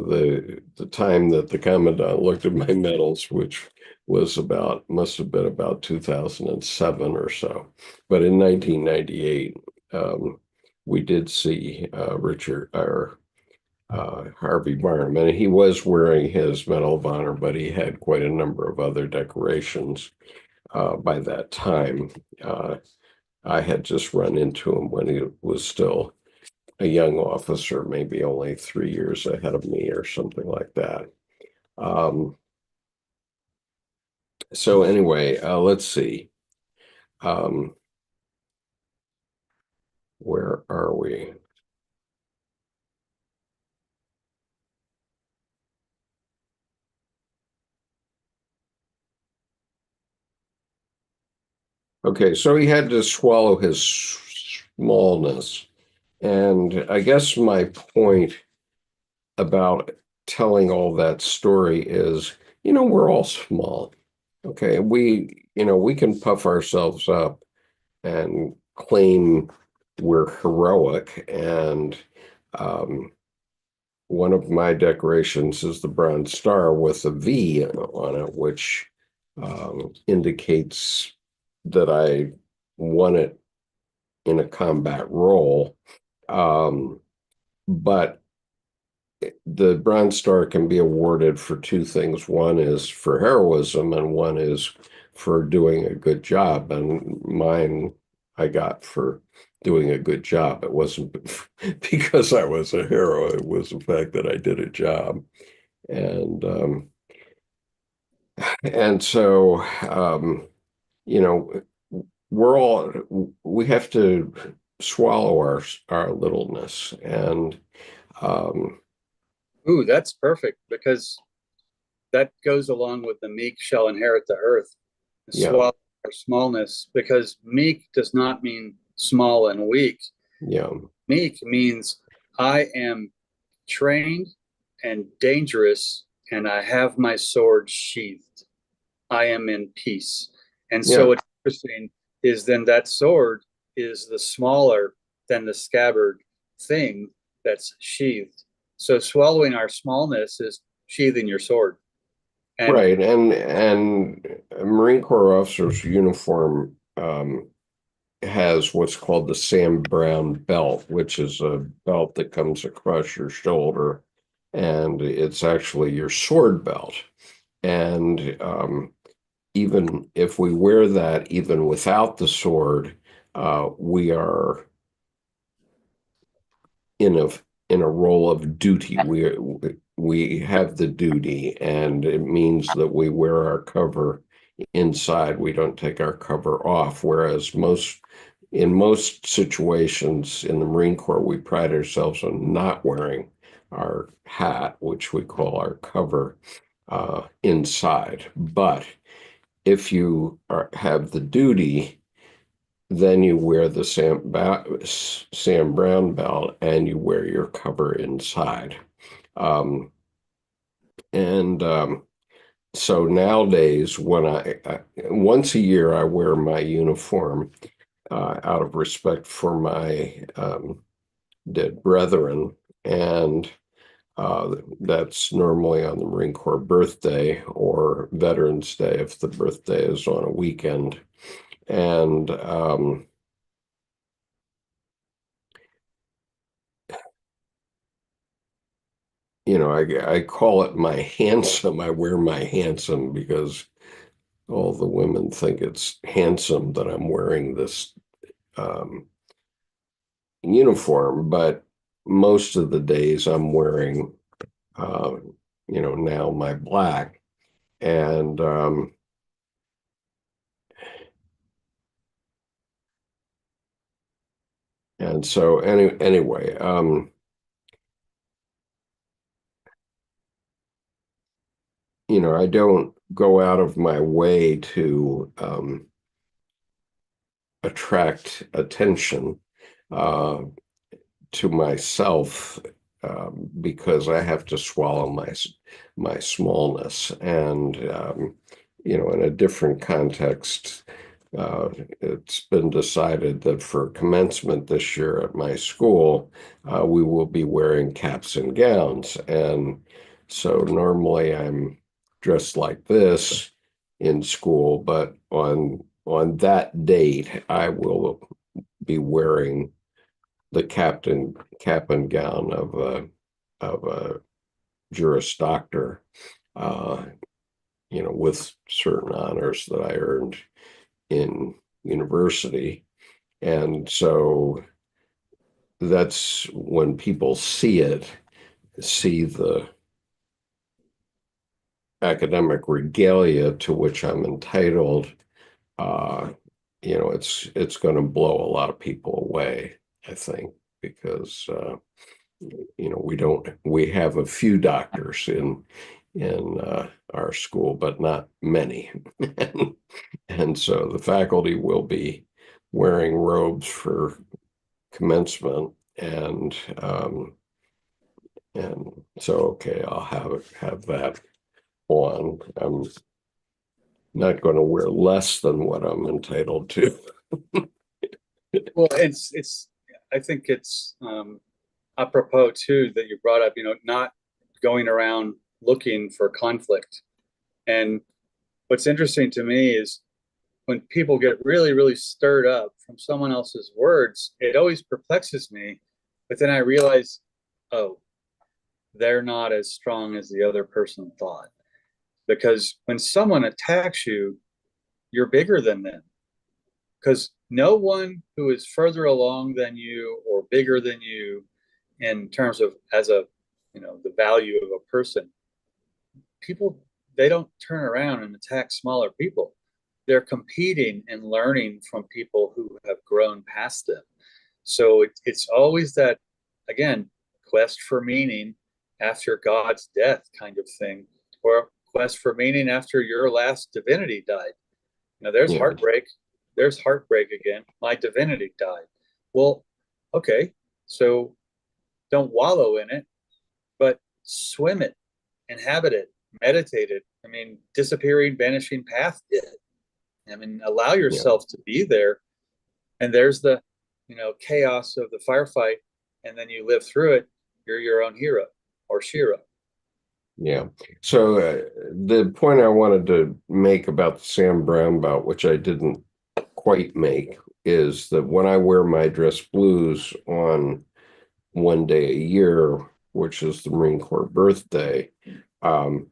the time that the commandant looked at my medals, which must have been about 2007 or so. But in 1998, we did see Richard or Harvey Barnum, and he was wearing his Medal of Honor, but he had quite a number of other decorations by that time. Uh, I had just run into him when he was still a young officer, maybe only 3 years ahead of me or something like that. Um, so anyway, let's see. Um, where are we? Okay, so he had to swallow his smallness. And I guess my point about telling all that story is, we're all small. Okay, we can puff ourselves up and claim we're heroic. And um, one of my decorations is the Bronze Star with a V on it, which indicates that I won it in a combat role. Um, but the Bronze Star can be awarded for two things. One is for heroism, and one is for doing a good job. And mine I got for doing a good job. It wasn't because I was a hero. It was the fact that I did a job. And so you know, we have to swallow our littleness. And um, Ooh, that's perfect because that goes along with the meek shall inherit the earth. yeah, Swallow our smallness, because meek does not mean small and weak. yeah, Meek means I am trained and dangerous, and I have my sword sheathed. I am in peace. And so yeah. what's interesting is then that sword is the smaller than the scabbard thing that's sheathed. So swallowing our smallness is sheathing your sword. And Right, and a Marine Corps officer's uniform has what's called the Sam Brown belt, which is a belt that comes across your shoulder, and it's actually your sword belt. And even if we wear that, even without the sword, we are in a role of duty. We have the duty, and it means that we wear our cover inside. We don't take our cover off, whereas in most situations in the Marine Corps, we pride ourselves on not wearing our hat, which we call our cover, inside. But if you have the duty, then you wear the Sam Brown belt and you wear your cover inside. Um, and So nowadays, when once a year, I wear my uniform out of respect for my dead brethren. And that's normally on the Marine Corps birthday or Veterans Day if the birthday is on a weekend. And I call it my handsome. I wear my handsome because all the women think it's handsome that I'm wearing this um, uniform, but most of the days I'm wearing, uh, now my black. And so anyway, I don't go out of my way to attract attention uh, to myself because I have to swallow my smallness. And in a different context, uh, it's been decided that for commencement this year at my school, we will be wearing caps and gowns. And so normally I'm dressed like this in school, but on that date, I will be wearing the cap and gown of a Juris Doctor, uh, with certain honors that I earned in university. And so that's when people see the academic regalia to which I'm entitled, uh, it's going to blow a lot of people away, I think, because we have a few doctors in our school, but not many. And so the faculty will be wearing robes for commencement, and so okay, I'll have that on. I'm not going to wear less than what I'm entitled to. Well, I think it's apropos too that you brought up, not going around looking for conflict. And what's interesting to me is when people get really, really stirred up from someone else's words, it always perplexes me. But then I realize, oh, they're not as strong as the other person thought. Because when someone attacks you, you're bigger than them. Because no one who is further along than you or bigger than you in terms of the value of a person, people, they don't turn around and attack smaller people. They're competing and learning from people who have grown past them. So it's always that, again, quest for meaning after God's death kind of thing, or quest for meaning after your last divinity died. There's Yeah, heartbreak. There's heartbreak again. My divinity died. Well, okay, so don't wallow in it, but swim it, inhabit it, meditate it. I mean, disappearing, vanishing path did. I mean, allow yeah, yourself to be there. And there's the, chaos of the firefight. And then you live through it. You're your own hero or Shira. yeah. So the point I wanted to make about the Sam Brown belt, which I didn't quite make, is that when I wear my dress blues on one day a year, which is the Marine Corps birthday, um,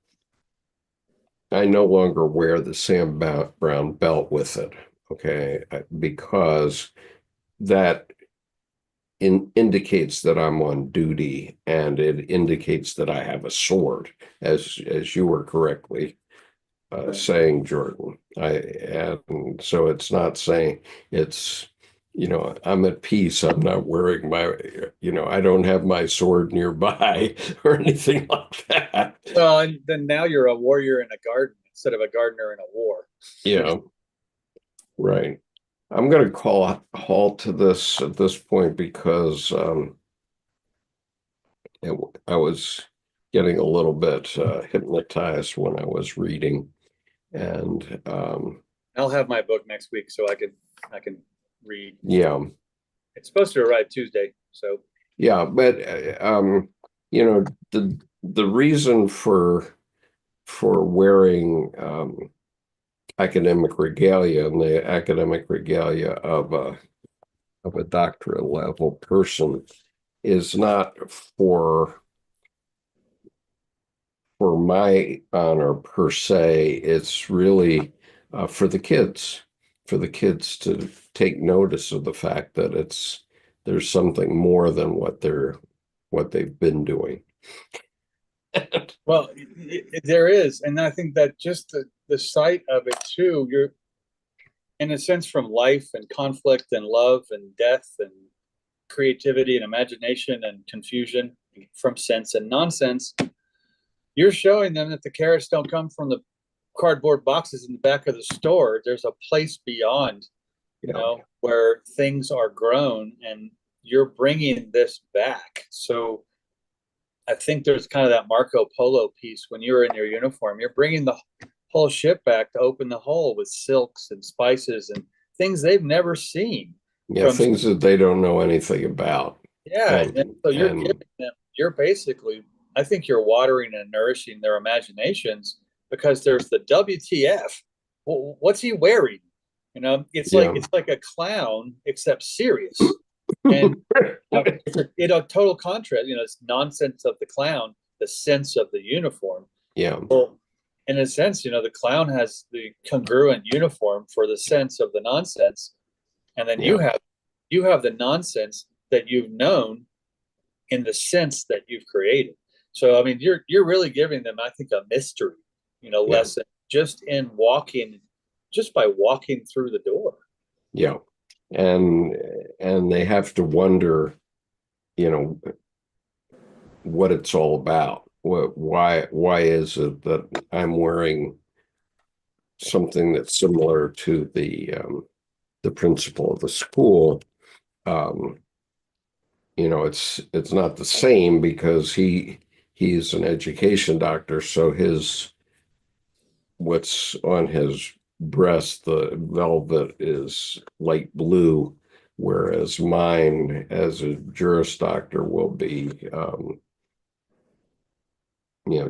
I no longer wear the Sam Brown belt with it, okay, because that indicates that I'm on duty, and it indicates that I have a sword, as you were correctly saying Jordan. And so it's not saying it's, I'm at peace. I'm not wearing my, I don't have my sword nearby or anything like that. Well, and then now you're a warrior in a garden instead of a gardener in a war. Yeah, right. I'm going to call a halt to this at this point because I was getting a little bit hypnotized when I was reading, and I'll have my book next week so I can read. yeah, It's supposed to arrive Tuesday, so yeah, but you know, the reason for wearing academic regalia and the academic regalia of a doctorate level person is not for my honor per se. It's really for the kids, to take notice of the fact that there's something more than what they've been doing. well, there is, and I think that just the sight of it too. You're in a sense from life and conflict and love and death and creativity and imagination and confusion from sense and nonsense. You're showing them that the carrots don't come from the cardboard boxes in the back of the store. There's a place beyond, Yeah, where things are grown, and you're bringing this back. So I think there's kind of that Marco Polo piece when you're in your uniform. You're bringing the whole ship back to open the hole with silks and spices and things they've never seen. yeah, From things that they don't know anything about. yeah, and And so you're giving them. You're basically, I think, you're watering and nourishing their imaginations because there's the WTF. What's he wearing? It's like yeah, a clown except serious. And in a total contrast, it's nonsense of the clown, the sense of the uniform. yeah, Well, in a sense, the clown has the congruent uniform for the sense of the nonsense, and then yeah, you have the nonsense that you've known in the sense that you've created. So I mean, you're really giving them, I think, a mystery, yeah, lesson just by walking through the door. yeah. And they have to wonder, you know, what it's all about. Why is it that I'm wearing something that's similar to the principal of the school? Um, it's not the same because he's an education doctor, so what's on his breast, the velvet, is light blue, whereas mine as a Juris Doctor will be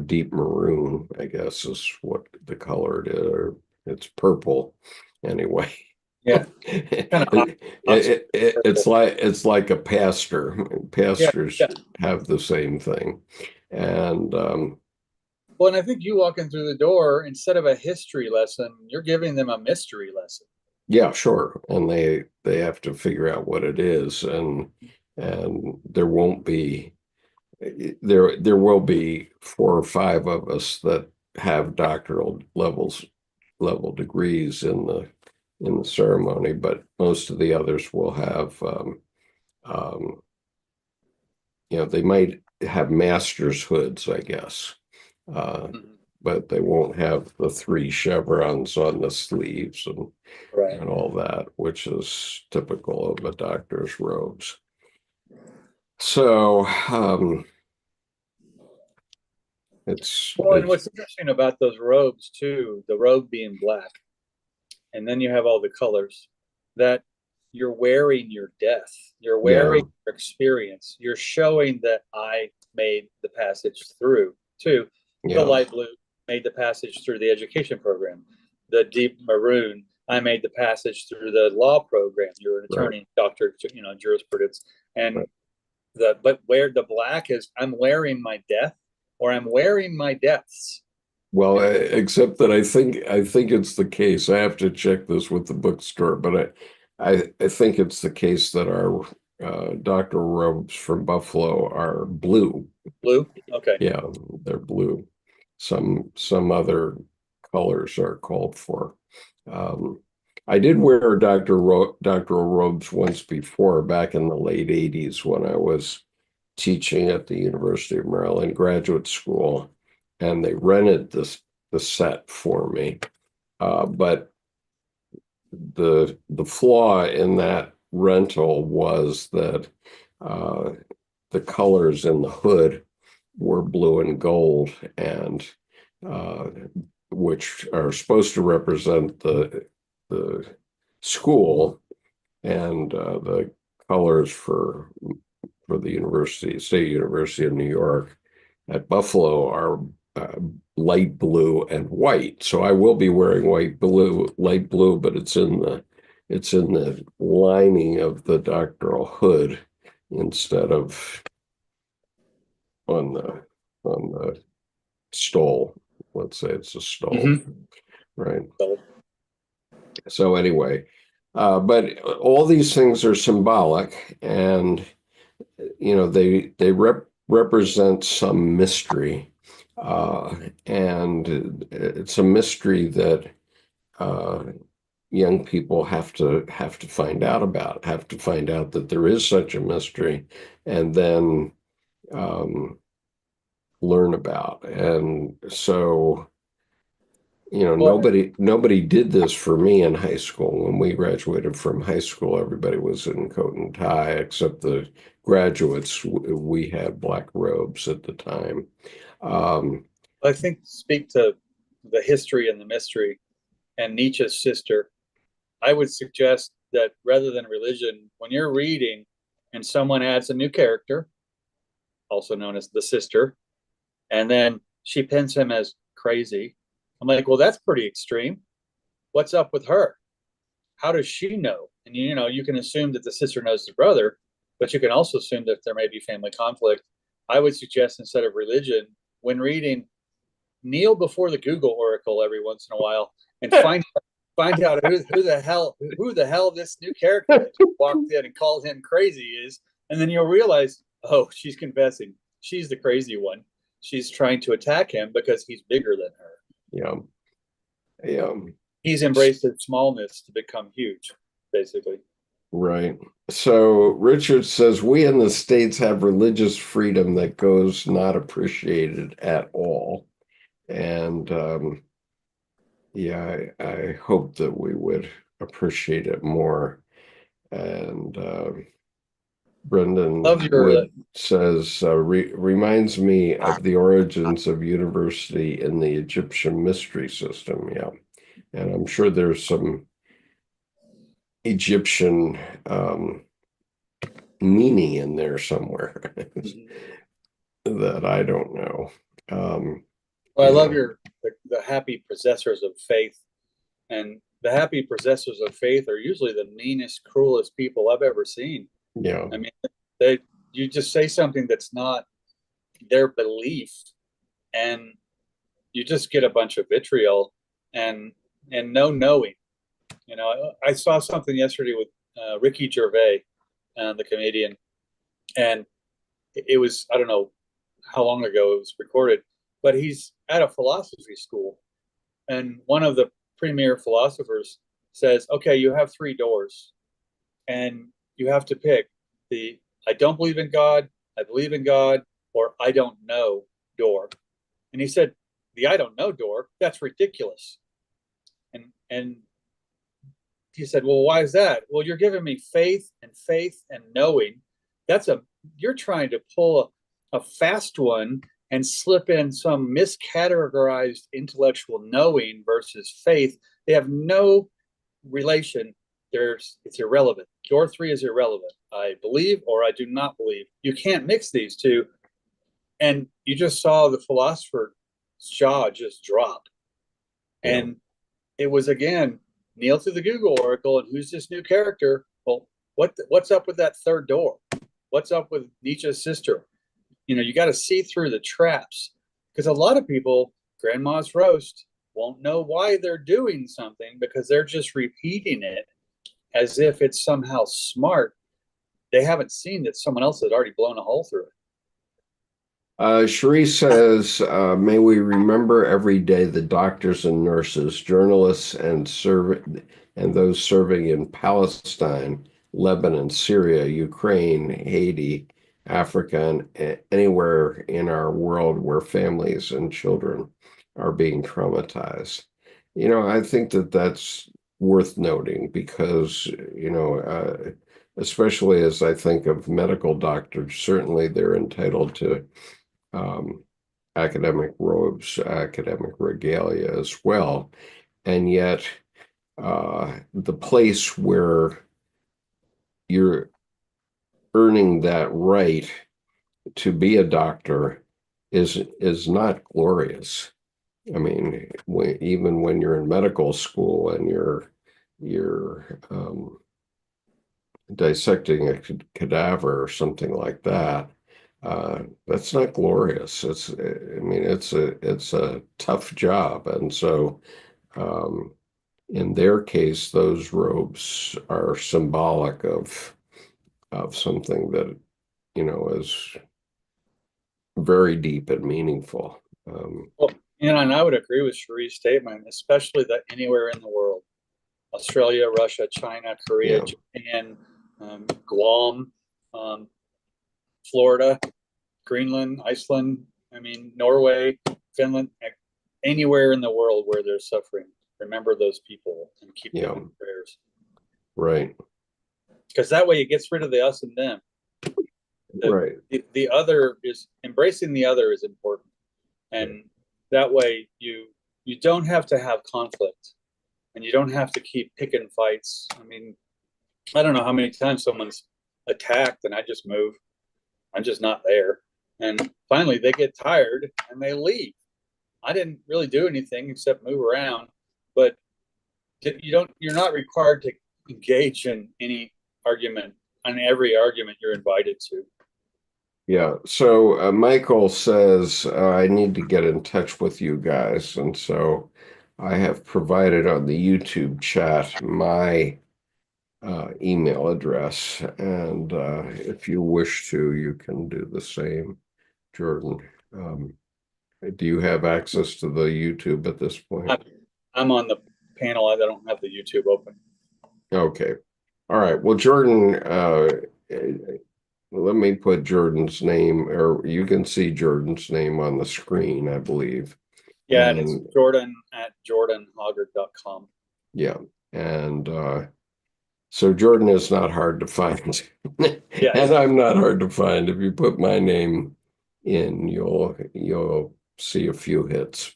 deep maroon, I guess is what the color it is, or it's purple anyway. Yeah, kind of It's like a pastor. yeah, Pastors yeah. have the same thing. And Well, and I think you walking through the door, instead of a history lesson, you're giving them a mystery lesson. yeah, sure. And they have to figure out what it is, and there will be 4 or 5 of us that have doctoral level degrees in the ceremony, but most of the others will have um, they might have master's hoods, I guess. Mhm. But they won't have the 3 chevrons on the sleeves Right. and all that, which is typical of a doctor's robes. So Well, and it's what's interesting about those robes too, the robe being black, and then you have all the colors, that you're wearing your death, you're yeah, wearing your experience, you're showing that I made the passage through too. The yeah, light blue made the passage through the education program. The deep maroon, I made the passage through the law program. You're an right, attorney, doctor, jurisprudence. And right. but where the black is, I'm wearing my death, or I'm wearing my depths. Well, except that I think it's the case. I have to check this with the bookstore, but I think it's the case that our doctoral robes from Buffalo are blue. Blue. Okay. Yeah, they're blue. Some other colors are called for. I did wear doctoral robes once before, back in the late 80s when I was teaching at the University of Maryland Graduate School, and they rented the set for me. But the flaw in that rental was that the colors in the hood were blue and gold, and which are supposed to represent the school, and the colors for the State University of New York at Buffalo are light blue and white. So I will be wearing light blue, but it's in the lining of the doctoral hood instead of on the stole. Let's say it's a stole, right? So anyway, but all these things are symbolic, and they represent some mystery, and it's a mystery that young people have to find out about, have to find out that there is such a mystery, and then learn about. And so, nobody did this for me in high school. When we graduated from high school, everybody was in coat and tie, except the graduates. We had black robes at the time. I think speak to the history and the mystery and Nietzsche's sister. I would suggest that rather than religion, when you're reading and someone adds a new character, also known as the sister, and then she pins him as crazy, I'm like, well, that's pretty extreme. What's up with her? How does she know? And you can assume that the sister knows the brother, but you can also assume that there may be family conflict. I would suggest, instead of religion, when reading, kneel before the Google Oracle every once in a while and find out who the hell this new character that walked in and called him crazy is, and then you'll realize, oh, she's confessing. She's the crazy one. She's trying to attack him because he's bigger than her. Yeah. He's embraced his smallness to become huge, basically. Right. So Richard says, we in the States have religious freedom that goes not appreciated at all. And I hope that we would appreciate it more. And Brendan Wood says, reminds me of the origins of university in the Egyptian mystery system. Yeah. And I'm sure there's some Egyptian meaning in there somewhere that I don't know. Well, I love the happy possessors of faith, and the happy possessors of faith are usually the meanest, cruelest people I've ever seen. Yeah. I mean, you just say something that's not their belief, and you just get a bunch of vitriol and no knowing. I saw something yesterday with Ricky Gervais, the comedian, and it was, I don't know how long ago it was recorded, but he's at a philosophy school, and one of the premier philosophers says, okay, you have three doors, and you have to pick the I don't believe in God, I believe in God, or I don't know door. And he said, the I don't know door, that's ridiculous. And he said, well, why is that? Well, you're giving me faith and knowing. You're trying to pull a fast one and slip in some miscategorized intellectual knowing versus faith. They have no relation. It's irrelevant. Door three is irrelevant. I believe or I do not believe. You can't mix these two. And you just saw the philosopher's jaw just drop. Yeah. And it was, again, kneel to the Google Oracle and who's this new character? Well, what's up with that third door? What's up with Nietzsche's sister? You got to see through the traps, because a lot of people, grandma's roast, won't know why they're doing something because they're just repeating it as if it's somehow smart. They haven't seen that someone else has already blown a hole through it. Cherie says, may we remember every day the doctors and nurses, journalists and those serving in Palestine, Lebanon, Syria, Ukraine, Haiti, Africa, and anywhere in our world where families and children are being traumatized. I think that that's worth noting because, especially as I think of medical doctors, certainly they're entitled to um, academic robes, academic regalia as well. And yet, the place where you're earning that right to be a doctor is not glorious. I mean, even when you're in medical school and you're dissecting a cadaver or something like that, that's not glorious. I mean, it's a tough job, and so in their case, those robes are symbolic of something that is very deep and meaningful. Well, and I would agree with Cherie's statement, especially that anywhere in the world, Australia, Russia, China, Korea, Yeah, Japan, Guam, Florida, Greenland, Iceland, I mean, Norway, Finland, anywhere in the world where there's suffering, remember those people and keep them yeah, in prayers. right, Because that way it gets rid of the us and them. right. The other is embracing the other is important. And that way you don't have to have conflict and you don't have to keep picking fights. I mean, I don't know how many times someone's attacked and I just move. I'm just not there. And finally they get tired and they leave. I didn't really do anything except move around, but you're not required to engage in any argument on every argument you're invited to. Yeah. So Michael says I need to get in touch with you guys, and so I have provided on the YouTube chat my email address, and if you wish to, you can do the same, Jordan. Um, do you have access to the YouTube at this point? I'm on the panel. I don't have the YouTube open. Okay. All right. Well, Jordan, let me put Jordan's name, or you can see Jordan's name on the screen, I believe. Yeah, and it's And Jordan at jordanhoggard.com. yeah, and so Jordan is not hard to find, Yeah, and I'm not hard to find. If you put my name in, you'll see a few hits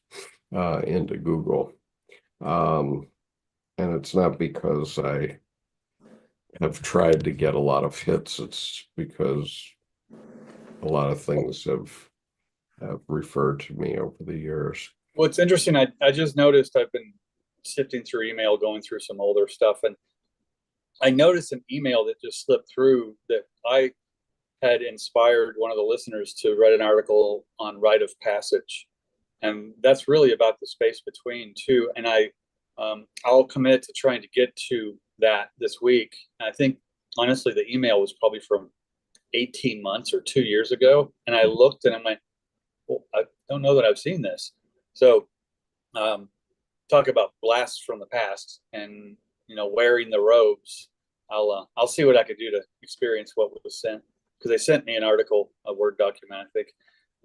into Google. Um, and it's not because I have tried to get a lot of hits. It's because a lot of things have referred to me over the years. well, it's interesting. I just noticed I've been sifting through email, going through some older stuff, and I noticed an email that just slipped through that I had inspired one of the listeners to write an article on rite of passage, and that's really about the space between too. And I'll commit to trying to get to that this week. I think honestly, the email was probably from 18 months or 2 years ago, and I looked and I'm like, well, I don't know that I've seen this. So um, talk about blasts from the past and wearing the robes. I'll see what I could do to experience what was sent because they sent me an article, a Word document, I think.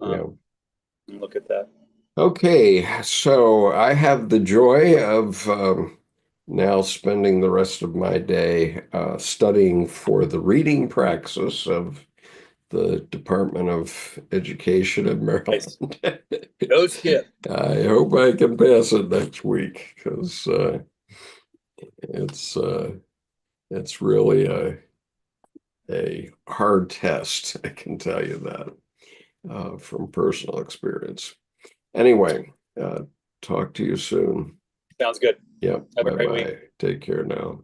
Yeah. Look at that. Okay, so I have the joy of now spending the rest of my day studying for the reading praxis of the Department of Education in Nice. Maryland. Go Skip. I hope I can pass it next week because it's it's really a hard test. I can tell you that from personal experience. Anyway, talk to you soon. Sounds good. Yep. Have a Bye great week. bye. Take care now.